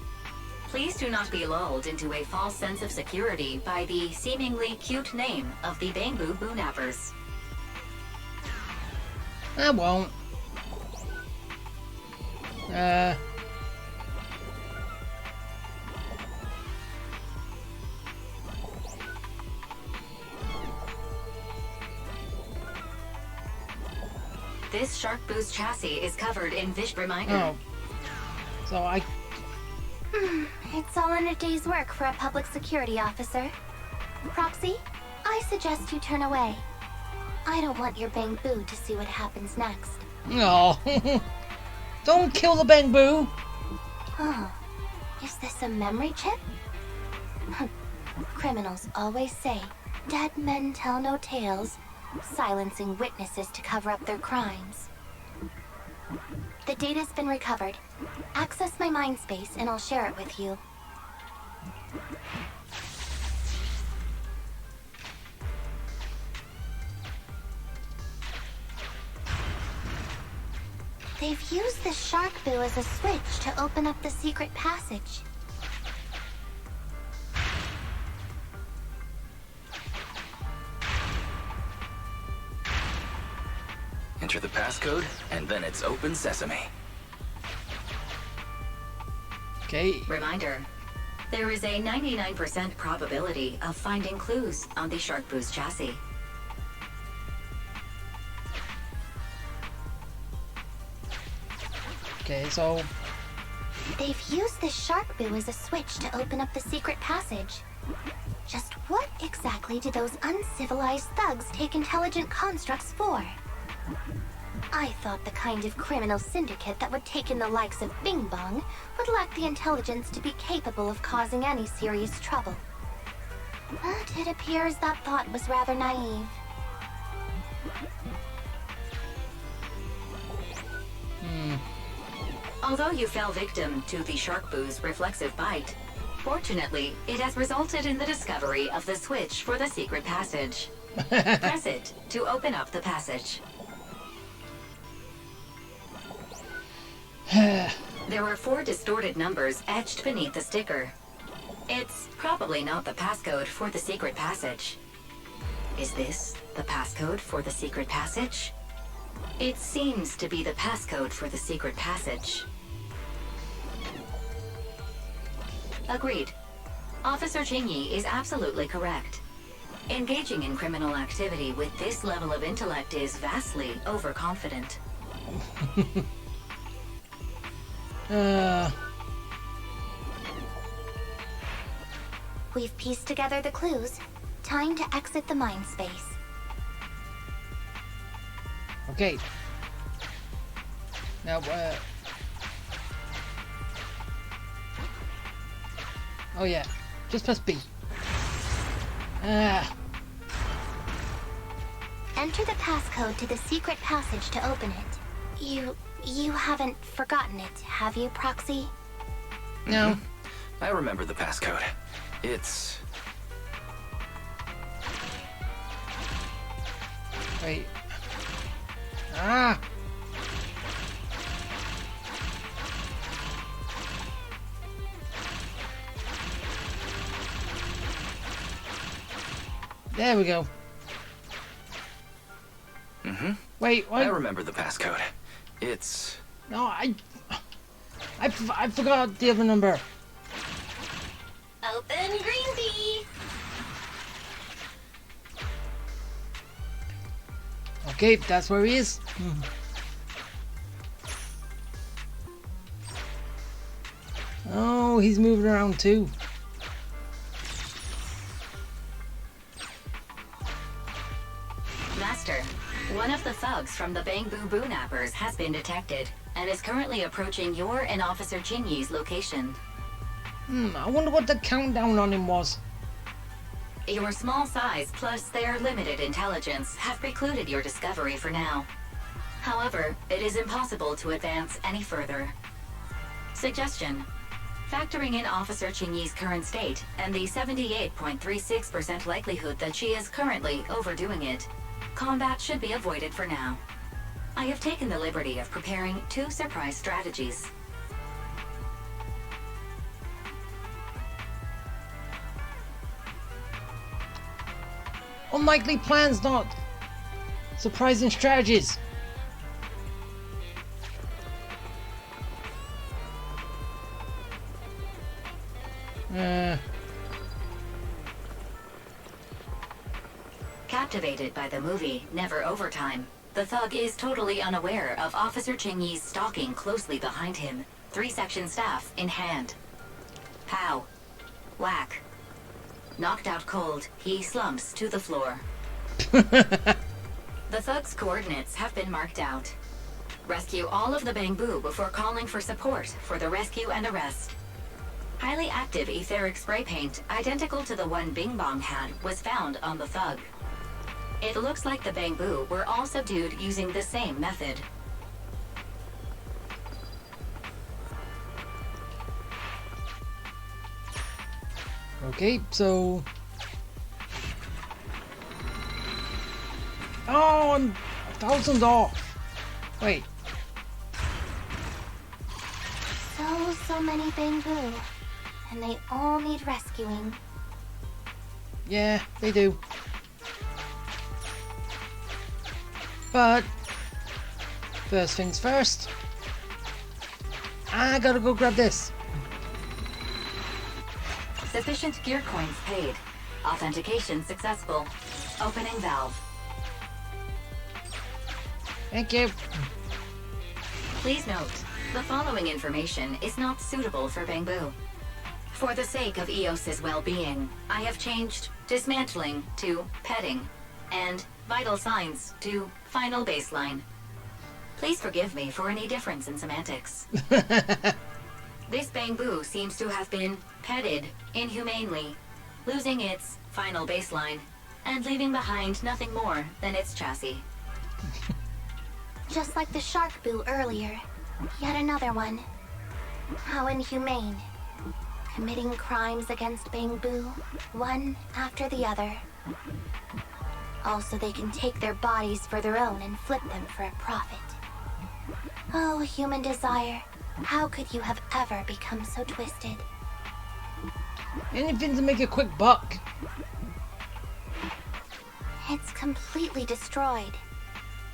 please do not be lulled into a false sense of security by the seemingly cute name of the Bangbu Boo-nappers. I won't. This shark boo's chassis is covered in reminder. Oh. So I... It's all in a day's work for a public security officer. Proxy, I suggest you turn away. I don't want your Bangbu to see what happens next. No. Don't kill the Bangbu. Oh, is this a memory chip? Criminals always say, dead men tell no tales, silencing witnesses to cover up their crimes. The data's been recovered. Access my mind space and I'll share it with you. They've used the shark boo as a switch to open up the secret passage. Enter the passcode, and then it's open sesame. Okay. Reminder, there is a 99% probability of finding clues on the shark boo's chassis. Okay, so... They've used this shark boo as a switch to open up the secret passage. Just what exactly do those uncivilized thugs take intelligent constructs for? I thought the kind of criminal syndicate that would take in the likes of Bing Bong would lack the intelligence to be capable of causing any serious trouble. But it appears that thought was rather naive. Although you fell victim to the shark boo's reflexive bite, fortunately, it has resulted in the discovery of the switch for the secret passage. Press it to open up the passage. There are 4 distorted numbers etched beneath the sticker. It's probably not the passcode for the secret passage. Is this the passcode for the secret passage? It seems to be the passcode for the secret passage. Agreed. Officer Qingyi is absolutely correct. Engaging in criminal activity with this level of intellect is vastly overconfident. We've pieced together the clues. Time to exit the mind space. Okay. Now, oh yeah, just press B. Enter the passcode to the secret passage to open it. You haven't forgotten it, have you, Proxy? No. I remember the passcode. It's... Wait. Ah! There we go. Wait, what? I remember the passcode. It's... No, I forgot the other number. Open green tea. Okay, that's where he is. Oh, he's moving around too. Master, one of the thugs from the Bangbu Boo Nappers has been detected and is currently approaching your and Officer Qingyi's location. I wonder what the countdown on him was. Your small size plus their limited intelligence have precluded your discovery for now. However, it is impossible to advance any further. Suggestion: factoring in Officer Qingyi's current state and the 78.36% likelihood that she is currently overdoing it, combat should be avoided for now. I have taken the liberty of preparing 2 surprise strategies. Unlikely plans, not surprising strategies. Captivated by the movie Never Overtime, the thug is totally unaware of Officer Qingyi's stalking closely behind him, 3-section staff in hand. Pow. Whack. Knocked out cold, he slumps to the floor. The thug's coordinates have been marked out. Rescue all of the Bangbu before calling for support for the rescue and arrest. Highly active etheric spray paint, identical to the one Bing Bong had, was found on the thug. It looks like the Bangbu were all subdued using the same method. Okay, so... Oh, I'm 1,000 off. Wait. So many Bangbu. And they all need rescuing. Yeah, they do. But, first things first. I gotta go grab this. Sufficient gear coins paid. Authentication successful. Opening valve. Thank you. Please note, the following information is not suitable for Bangbu. For the sake of EOS's well-being, I have changed dismantling to petting, and vital signs to final baseline. Please forgive me for any difference in semantics. This Bangbu seems to have been petted inhumanely, losing its final baseline, and leaving behind nothing more than its chassis. Just like the shark boo earlier. Yet another one. How inhumane. Committing crimes against Bangbu, one after the other. Also, they can take their bodies for their own and flip them for a profit. Oh, human desire. How could you have ever become so twisted? Anything to make a quick buck. It's completely destroyed.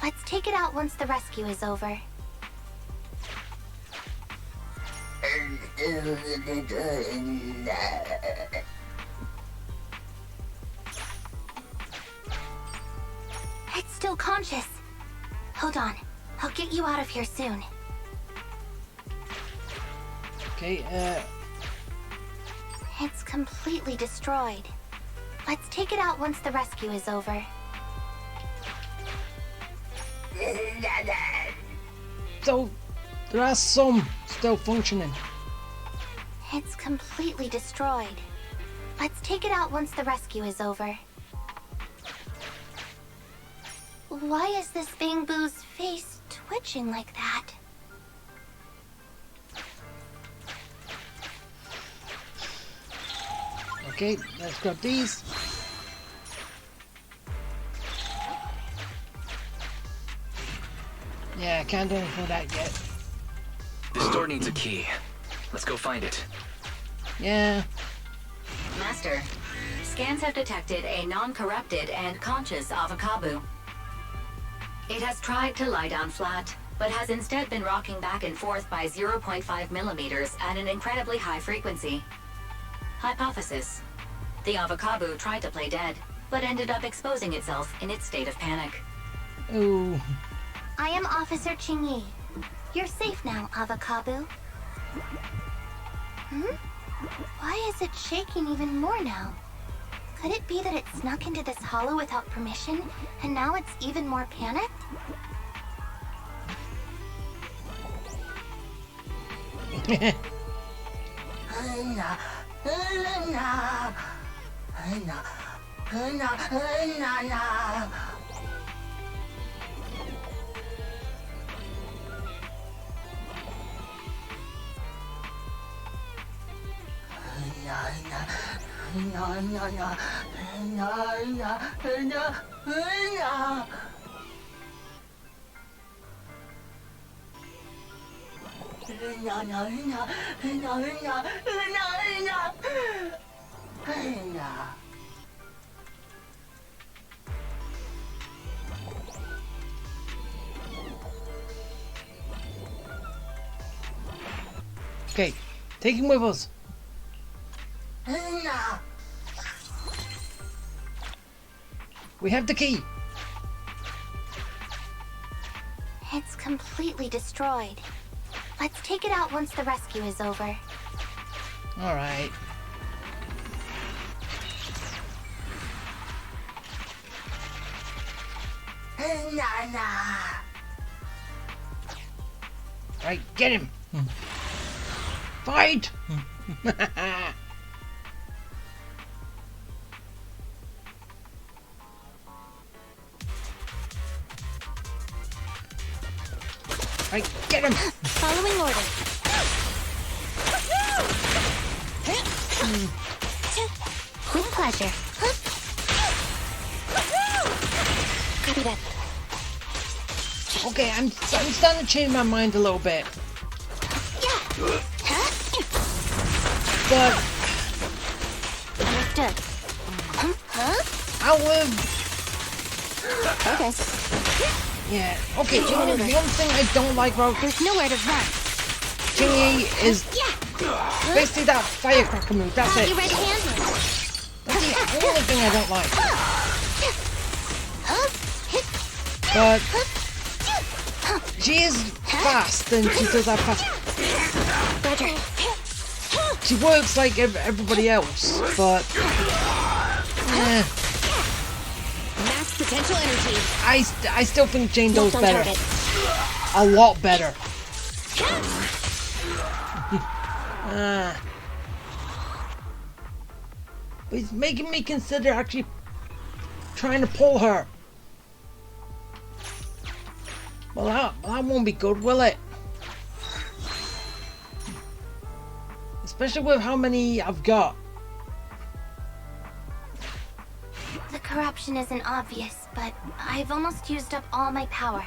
Let's take it out once the rescue is over. It's still conscious. Hold on. I'll get you out of here soon. Okay, It's completely destroyed. Let's take it out once the rescue is over. So, there are some still functioning. It's completely destroyed. Let's take it out once the rescue is over. Why is this Bangbu's face twitching like that? Okay, let's grab these. Yeah, I can't do anything with that yet. This door needs a key. Let's go find it. Yeah. Master, scans have detected a non-corrupted and conscious Avakabu. It has tried to lie down flat, but has instead been rocking back and forth by 0.5 millimeters at an incredibly high frequency. Hypothesis: the Avakabu tried to play dead, but ended up exposing itself in its state of panic. Ooh. I am Officer Qingyi. You're safe now, Avakabu. Why is it shaking even more now? Could it be that it snuck into this hollow without permission, and now it's even more panicked? Okay, take him with us. We have the key. It's completely destroyed. Let's take it out once the rescue is over. All right. Right, get him. Fight. Right, get him. Following order. With pleasure. Copy that. Okay, I'm starting to change my mind a little bit. But understood. out of okay. Yeah. Okay. The one thing I don't like about there's nowhere to run. Qingyi is basically that firecracker move. That's it. Red-handed. That's the only thing I don't like. But she is fast, and she does that fast. Roger. She works like everybody else, but Max potential energy. I still think Jane Doe's better. A lot better. But it's making me consider actually trying to pull her. Well, that won't be good, will it? Especially with how many I've got. The corruption isn't obvious, but I've almost used up all my power.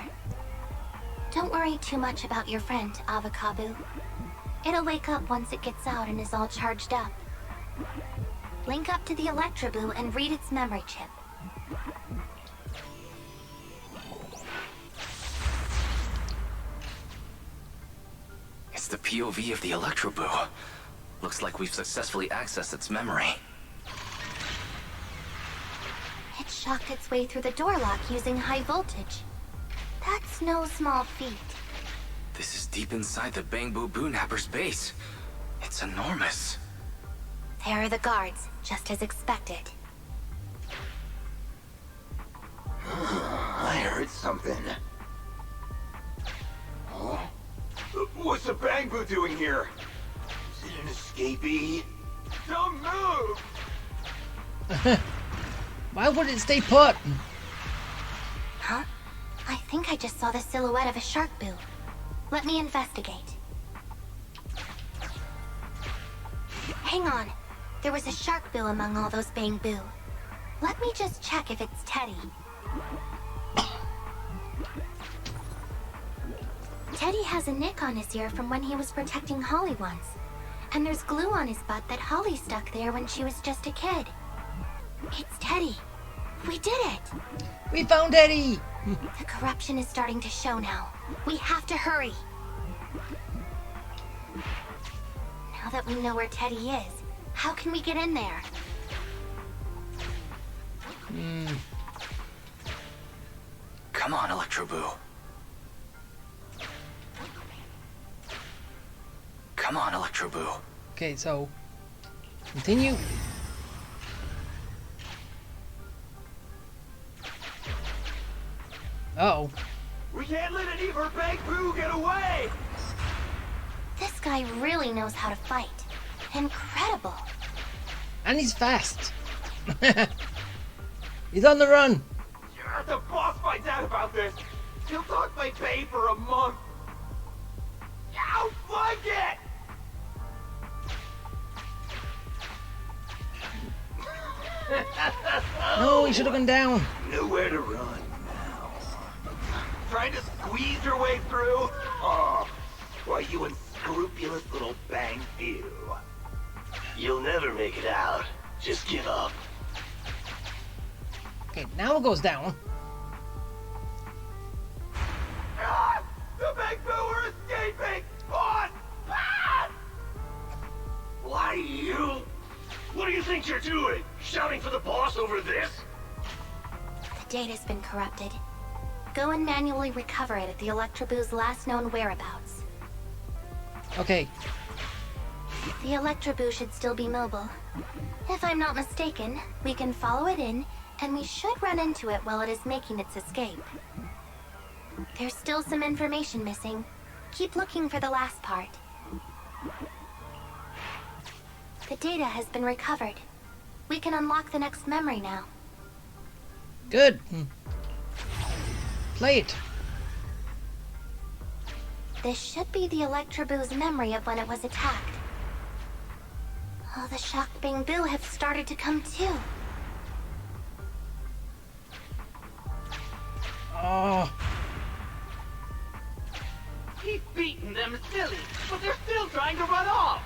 Don't worry too much about your friend, Avakabu. It'll wake up once it gets out and is all charged up. Link up to the Electroboo and read its memory chip. It's the POV of the Electroboo. Looks like we've successfully accessed its memory. It shocked its way through the door lock using high voltage. That's no small feat. This is deep inside the Bangbu Boonapper's base. It's enormous. There are the guards, just as expected. I heard something. Huh? What's the Bangbu doing here? Is it an escapee? Don't move! Why would it stay put? Huh? I think I just saw the silhouette of a shark boo. Let me investigate. Hang on. There was a shark boo among all those Bangbu. Let me just check if it's Teddy. Teddy has a nick on his ear from when he was protecting Holly once. And there's glue on his butt that Holly stuck there when she was just a kid. It's Teddy. We did it! We found Eddie! The corruption is starting to show now. We have to hurry. Now that we know where Teddy is, how can we get in there? Come on, Electroboo. Come on, Electroboo. Okay, so continue. Uh-oh. We can't let any of our Bangbu get away! This guy really knows how to fight. Incredible. And he's fast. He's on the run. If the boss finds out about this, he'll talk my pay for a month. I'll flank it! No, he should have gone down. Nowhere to run now. Trying to squeeze your way through? Oh, why, you unscrupulous little Bangbu. You'll never make it out. Just give up. Okay, now it goes down. Ah! The Bangbu are escaping! Boss! Ah! Why you? What do you think you're doing? Shouting for the boss over this? The data's been corrupted. Go and manually recover it at the Electroboo's last known whereabouts. Okay. The Electroboo should still be mobile. If I'm not mistaken, we can follow it in, and we should run into it while it is making its escape. There's still some information missing. Keep looking for the last part. The data has been recovered. We can unlock the next memory now. Good. Play it. This should be the Electroboo's memory of when it was attacked. Oh, the shocked Bangbu have started to come too. Oh. He's beaten them silly, but they're still trying to run off!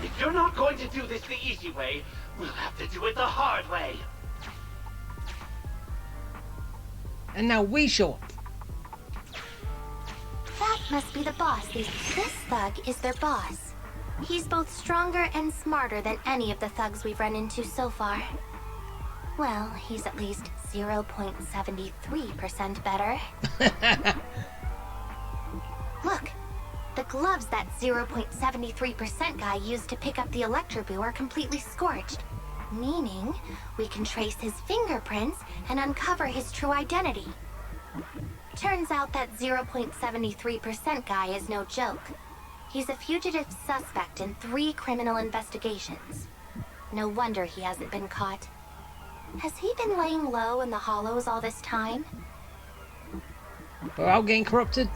If you're not going to do this the easy way, we'll have to do it the hard way. And now we show up. That must be the boss. This thug is their boss. He's both stronger and smarter than any of the thugs we've run into so far. Well, he's at least 0.73% better. Look, the gloves that 0.73% guy used to pick up the Electroboo are completely scorched. Meaning, we can trace his fingerprints and uncover his true identity. Turns out that 0.73% guy is no joke. He's a fugitive suspect in 3 criminal investigations. No wonder he hasn't been caught. Has he been laying low in the hollows all this time? Without getting corrupted?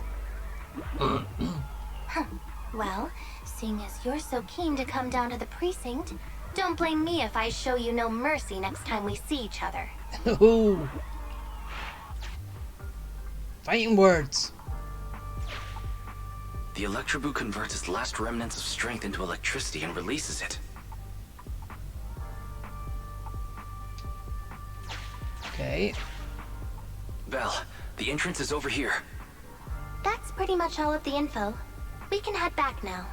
Well, seeing as you're so keen to come down to the precinct, don't blame me if I show you no mercy next time we see each other. Ooh. Fighting words. The Electroboot converts its last remnants of strength into electricity and releases it. Okay. Belle, the entrance is over here. That's pretty much all of the info. We can head back now.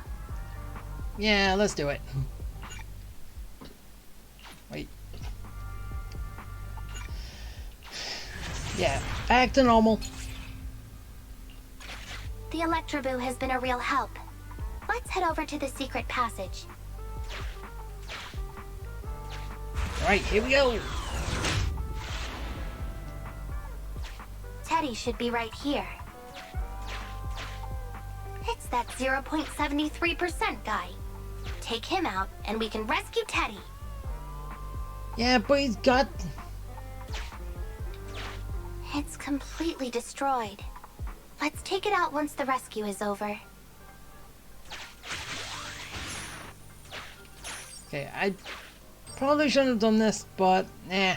Yeah, let's do it. Wait. Yeah, back to normal. The Electroboo has been a real help. Let's head over to the secret passage. Alright, here we go. Teddy should be right here. It's that 0.73% guy. Take him out, and we can rescue Teddy. Yeah, but he's got... It's completely destroyed. Let's take it out once the rescue is over. Okay, I probably shouldn't have done this, but nah.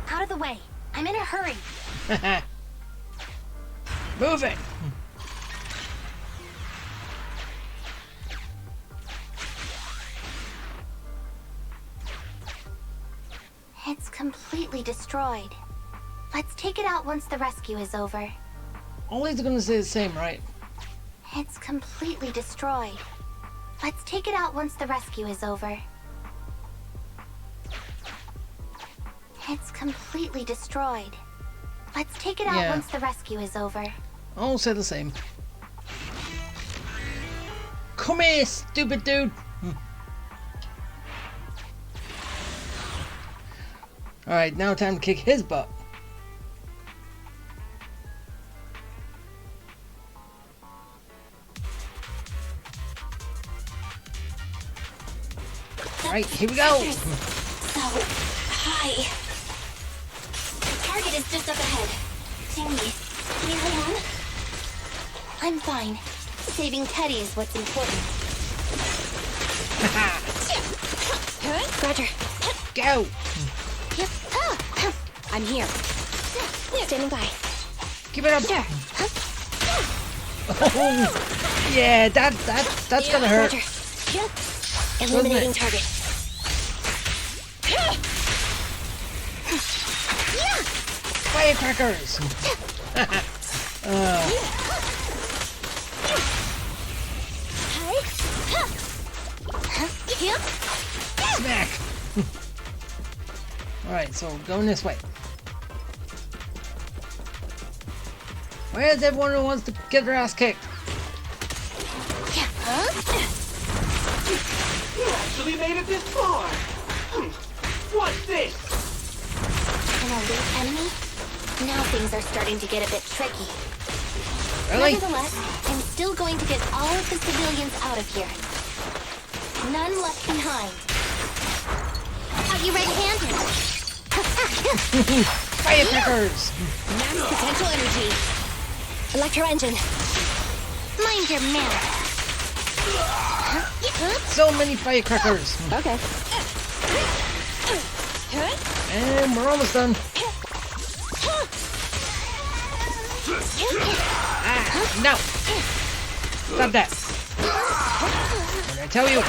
Out of the way. I'm in a hurry. Move it. It's completely destroyed. Let's take it out once the rescue is over. Always gonna say the same, right? It's completely destroyed. Let's take it out once the rescue is over. It's completely destroyed. Let's take it out once the rescue is over. I'll say the same. Come here, stupid dude! Alright, now time to kick his butt. Alright, here we go! So high. The target is just up ahead. Qingyi, can you hold on? I'm fine. Saving Teddy is what's important. Roger. Go! Yep. I'm here. Standing by. Keep it up! Sure. Oh, yeah, that's gonna hurt. Roger. Eliminating target. Firecrackers! Smack! Alright, so going this way. Where's everyone who wants to get their ass kicked? You actually made it this far! What's this? An elite enemy? Now things are starting to get a bit tricky. Really? Nevertheless, I'm still going to get all of the civilians out of here. None left behind. Are you ready-handed? Firecrackers! Max potential energy. Electro engine. Mind your manners. So many firecrackers! Okay. And we're almost done. Ah, no! Stop that! What did I tell you?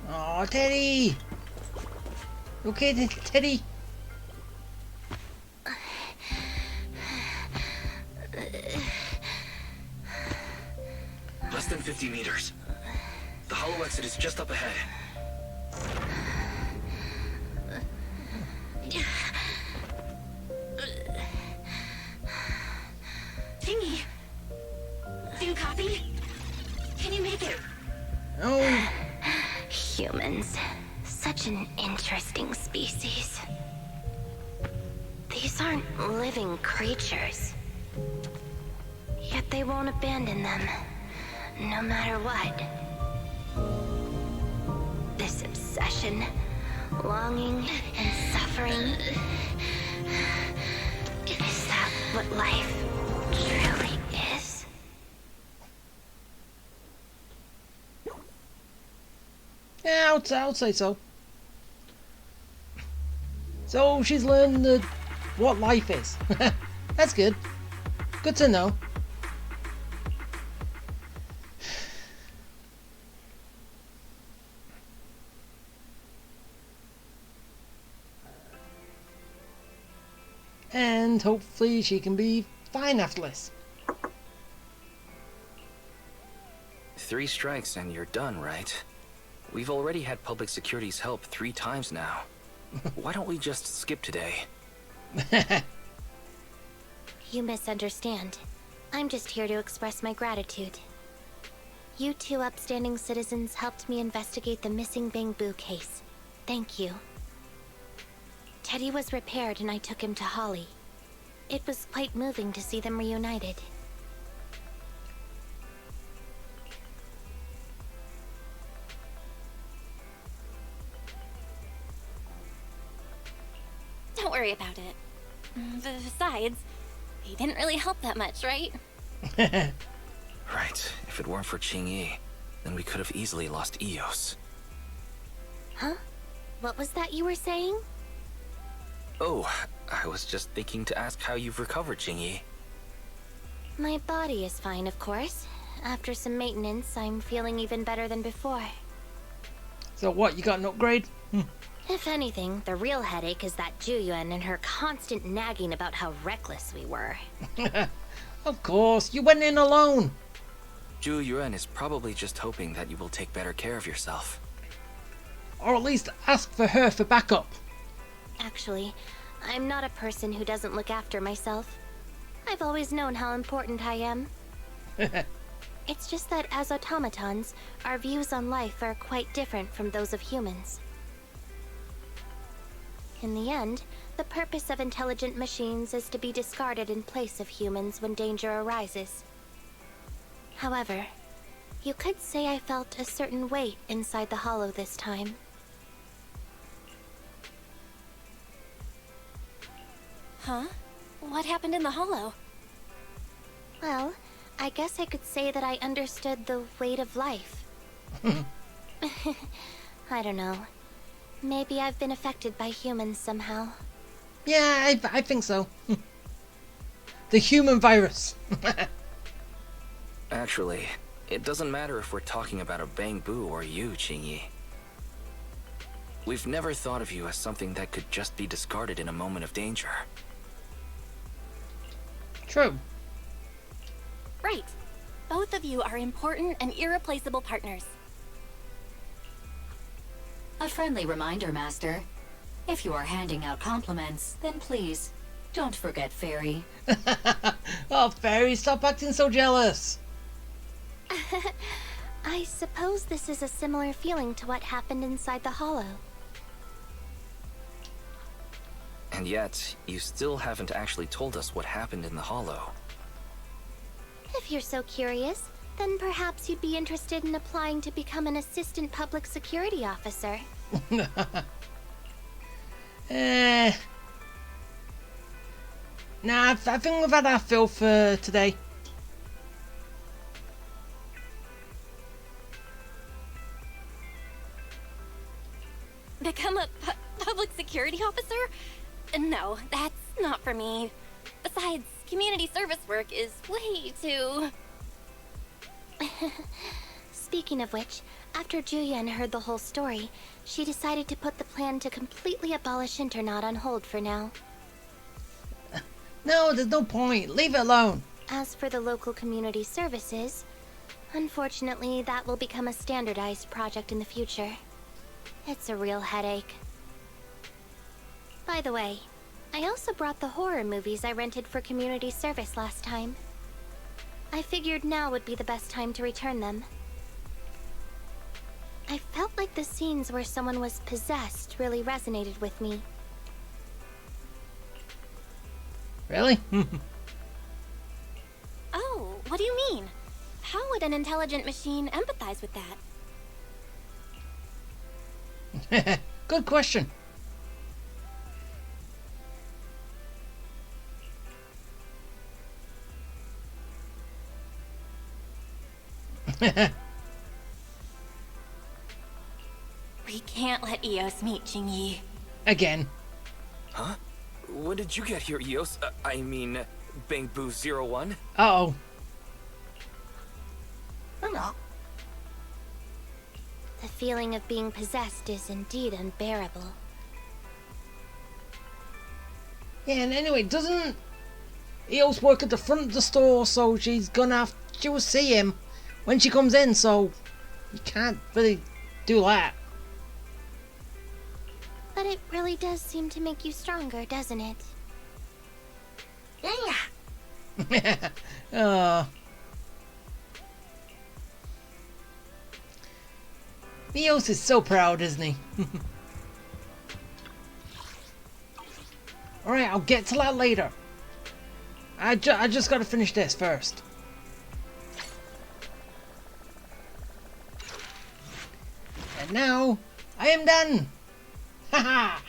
Oh, Teddy! Okay, Teddy? Less than 50 meters. The hollow exit is just up ahead. Qingyi, do you copy? Can you make it? Oh. Humans. Such an interesting species. These Those aren't living creatures. Yet they won't abandon them, no matter what. This obsession, longing, and suffering. Is that what life truly is? Yeah, I'll say so. So she's learned what life is. That's good. Good to know. And hopefully she can be fine after this. 3 strikes and you're done, right? We've already had public security's help 3 times now. Why don't we just skip today? You misunderstand. I'm just here to express my gratitude. You 2 upstanding citizens helped me investigate the missing Bangbu case. Thank you. Teddy was repaired and I took him to Holly. It was quite moving to see them reunited. Don't worry about it. Besides, he didn't really help that much, right? Right. If it weren't for Qingyi, then we could have easily lost Eos. Huh? What was that you were saying? Oh, I was just thinking to ask how you've recovered, Qingyi. My body is fine, of course. After some maintenance, I'm feeling even better than before. So what, you got an upgrade? If anything, the real headache is that Juyuan and her constant nagging about how reckless we were. Of course, you went in alone. Zhu Yuan is probably just hoping that you will take better care of yourself. Or at least ask for her for backup. Actually, I'm not a person who doesn't look after myself. I've always known how important I am. It's just that as automatons, our views on life are quite different from those of humans. In the end, the purpose of intelligent machines is to be discarded in place of humans when danger arises. However, you could say I felt a certain weight inside the hollow this time. Huh? What happened in the hollow? Well, I guess I could say that I understood the weight of life. I don't know. Maybe I've been affected by humans somehow. Yeah, I think so. The human virus. Actually, it doesn't matter if we're talking about a Bangbu or you, Qingyi. We've never thought of you as something that could just be discarded in a moment of danger. True. Right. Both of you are important and irreplaceable partners. A friendly reminder, Master. If you are handing out compliments, then please, don't forget Fairy. Oh, Fairy, stop acting so jealous. I suppose this is a similar feeling to what happened inside the hollow. And yet, you still haven't actually told us what happened in the hollow. If you're so curious, then perhaps you'd be interested in applying to become an assistant public security officer. Nah, I think we've had our fill for today. Become a public security officer? No, that's not for me. Besides, community service work is way too... Speaking of which, after Julian heard the whole story, she decided to put the plan to completely abolish Internat on hold for now. No, there's no point. Leave it alone. As for the local community services, unfortunately, that will become a standardized project in the future. It's a real headache. By the way, I also brought the horror movies I rented for community service last time. I figured now would be the best time to return them. I felt like the scenes where someone was possessed really resonated with me. Really? Oh, what do you mean? How would an intelligent machine empathize with that? Good question. We can't let Eos meet Qingyi. Again. Huh? When did you get here, Eos? I mean, Bang Boo 01? Uh-oh. The feeling of being possessed is indeed unbearable. Yeah, and anyway, doesn't Eos work at the front of the store, so she's will see him when she comes in, so you can't really do that. But it really does seem to make you stronger, doesn't it? Eos is so proud, isn't he? Alright, I'll get to that later. I just gotta finish this first. And now, I am done! Haha!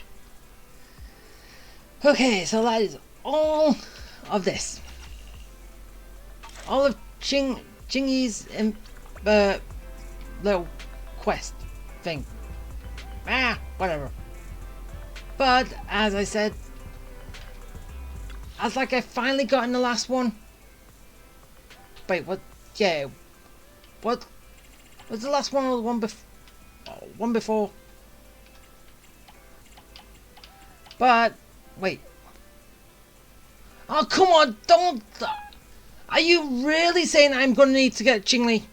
Okay, so that is all of this. All of Qingyi's little quest thing. Whatever. But, as I said, I was like, I finally got in the last one. Wait, what? Yeah. What? Was the last one or the one before? But, wait. Oh, come on, don't. Are you really saying I'm gonna need to get Qingyi?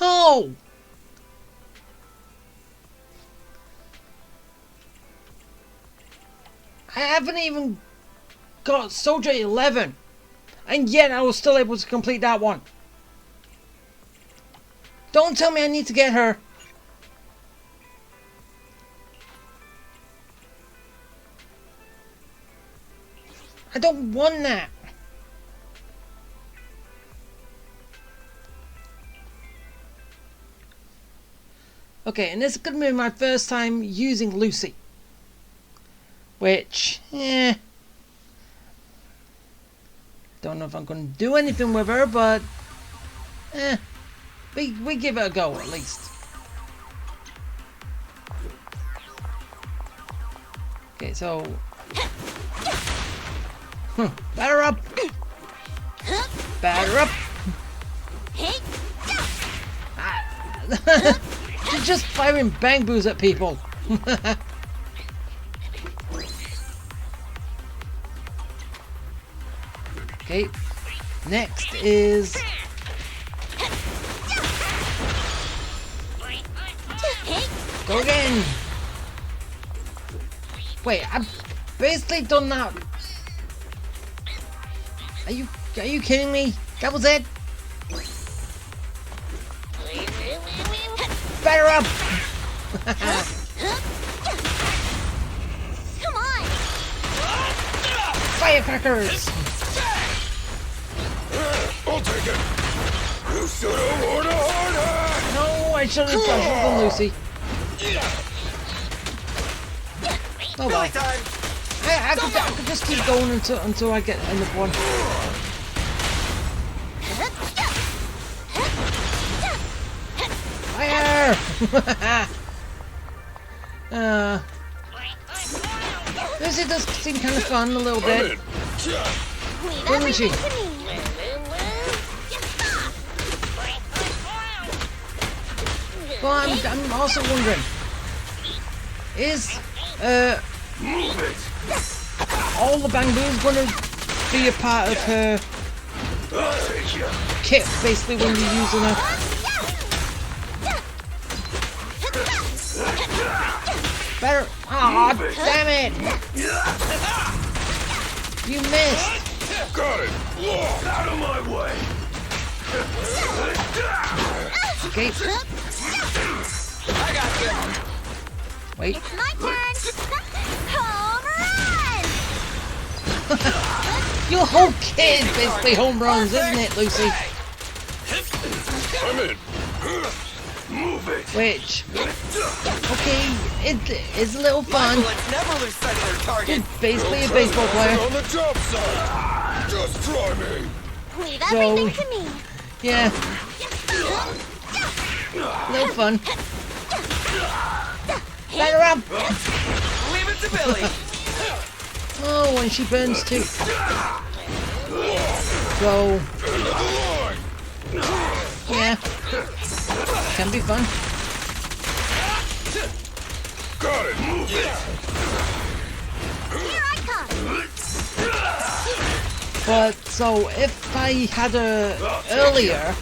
No! I haven't even got Soldier 11, and yet I was still able to complete that one. Don't tell me I need to get her. I don't want that. Okay, and this is going to be my first time using Lucy. Which, don't know if I'm going to do anything with her, but, we give it a go at least. Okay, so, batter up, batter up. She's just firing bang boos at people. Okay, next is go again. Wait, I've basically done that. Are you kidding me? That was it? Batter up! Come on! Firecrackers! I'll take it. You should have ordered harder. No, I should have done Lucy. Oh well. I could just keep going until I get end of one. Fire! Lucy does seem kind of fun a little bit. Doesn't she? Well, I'm also wondering, is all the bang boos going to be a part of her kit, basically, when you're using her? Better. Aw, damn it! You missed! Got it! Out of my way! Okay. I got you. Wait. It's my turn. Home run! Your whole kit is basically home runs, isn't it, Lucy? I'm in. Move it. Which, okay, it is a little fun. Let's never lose sight of their target. It's basically a baseball player. On the job site. Just try me. Leave So, everything to me. Yeah. Little fun. Batter up! Leave it to Billy. Oh, and she burns too. So, yeah. Can be fun. Got it. Move it. Here I come. But, so, if I had her earlier,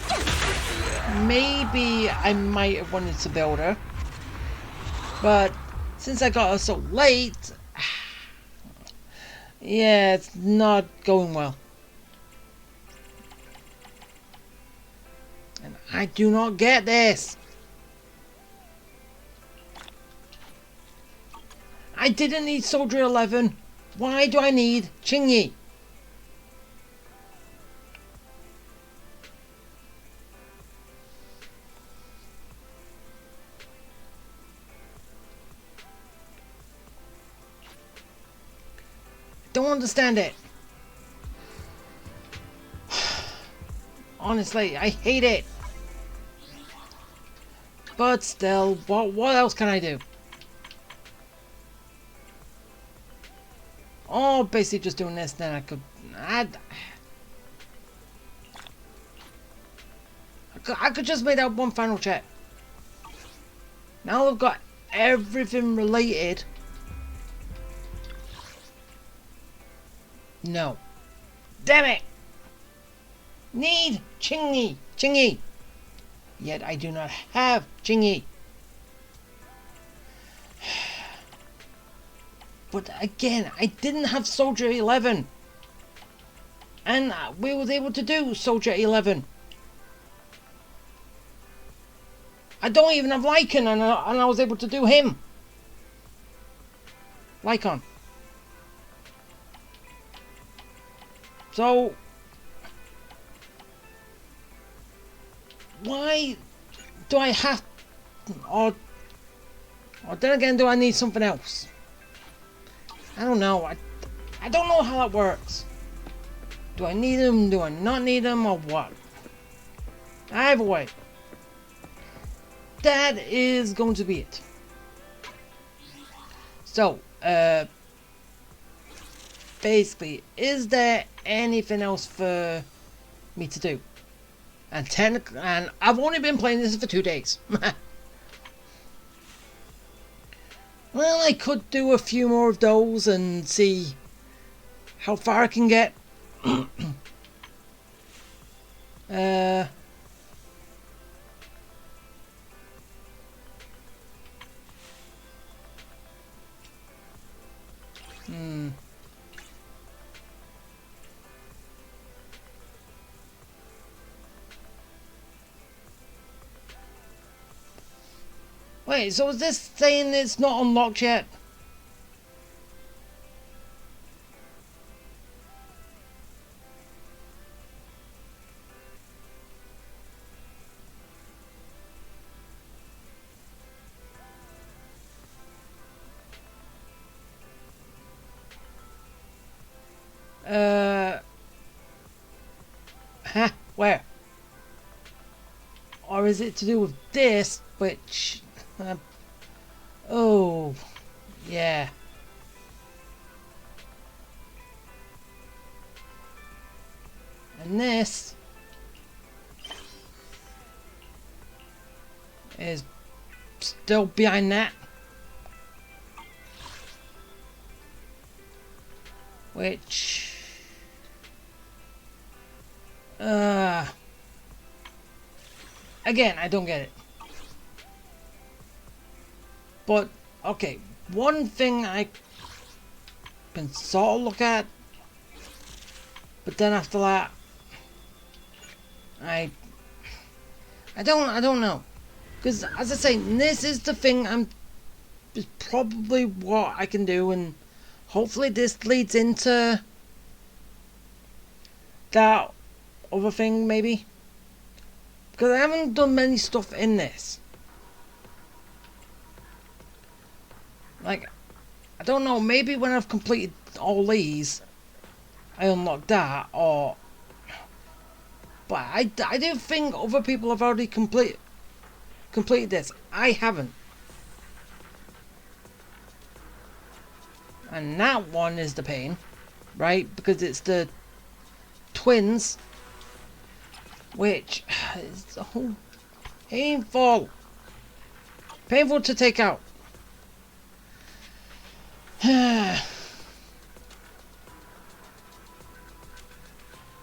maybe I might have wanted to build her. But, since I got her so late, yeah, it's not going well. And I do not get this. I didn't need Soldier 11. Why do I need Qingyi? Don't understand it. Honestly, I hate it. But still, what else can I do? Oh, basically just doing this, then I could... I could just make that one final check. Now I've got everything related. No. Damn it! Need Qingyi! Qingyi! Yet I do not have Qingyi. But again, I didn't have Soldier 11. And we was able to do Soldier 11. I don't even have Lycan, and I was able to do him. Lycan. So, why do I have, or then again, do I need something else? I don't know. I don't know how that works. Do I need them? Do I not need them? Or what? Either way, that is going to be it. So, basically, is there anything else for me to do? And I've only been playing this for 2 days. Well, I could do a few more of those and see how far I can get. Wait, so is this saying it's not unlocked yet? Where? Or is it to do with this, which... oh, yeah. And this is still behind that. Which... again, I don't get it. But, okay, one thing I can sort of look at, but then after that, I don't know. Because, as I say, this is the thing is probably what I can do, and hopefully this leads into that other thing maybe, because I haven't done many stuff in this. Like, I don't know, maybe when I've completed all these I unlock that, or but I do think other people have already completed this. I haven't. And that one is the pain, right? Because it's the twins, which is painful to take out.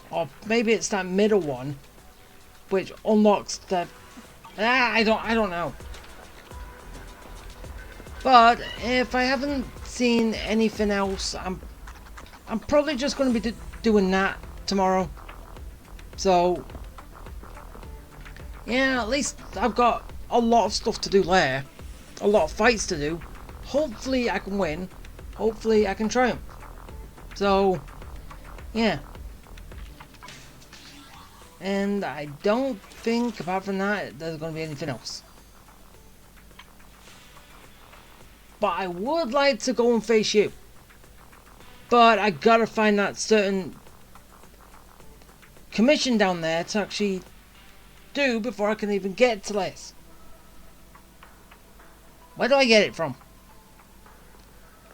Or maybe it's that middle one, which unlocks the. I don't know. But if I haven't seen anything else, I'm probably just going to be doing that tomorrow. So yeah, at least I've got a lot of stuff to do there, a lot of fights to do. Hopefully I can win. Hopefully I can triumph. So yeah. And I don't think, apart from that, there's going to be anything else. But I would like to go and face you. But I gotta find that certain commission down there to actually do before I can even get to this. Where do I get it from?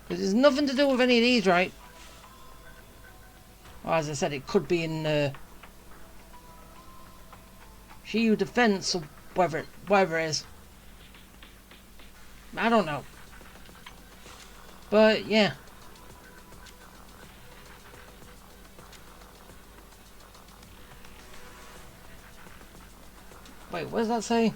Because there's nothing to do with any of these, right? Well, as I said, it could be in Shield Defense or whatever it is. I don't know. But yeah. Wait, what does that say?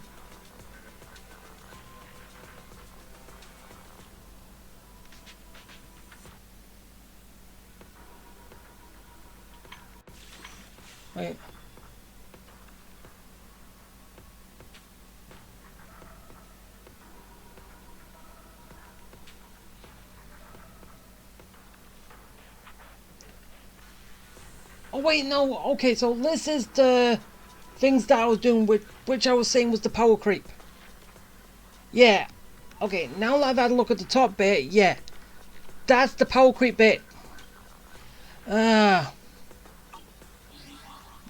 Wait. Oh wait, no, okay, so this is the things that I was doing with, which I was saying was the power creep. Yeah, okay, now that I've had a look at the top bit, yeah, that's the power creep bit.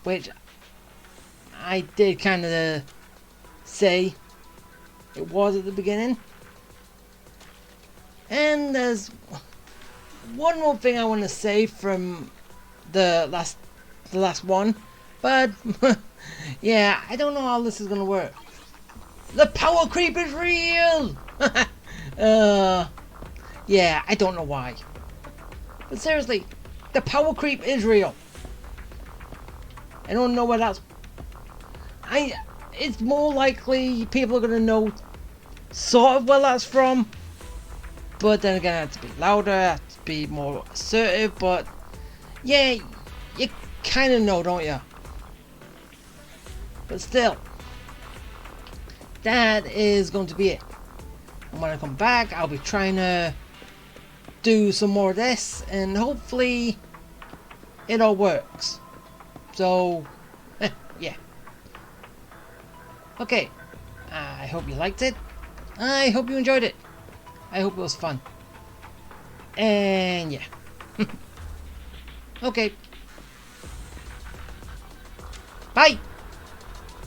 Which I did kind of say it was at the beginning. And there's one more thing I want to say from the last one, but yeah, I don't know how this is gonna work. The power creep is real. Yeah, I don't know why, but seriously, the power creep is real. I don't know where that's. It's more likely people are gonna know sort of where that's from, but then again, I have to be louder, I have to be more assertive, but. Yeah, you kind of know, don't you? But still, that is going to be it. And when I come back, I'll be trying to do some more of this, and hopefully it all works. So, yeah. Okay, I hope you liked it. I hope you enjoyed it. I hope it was fun. And yeah. Okay. Bye.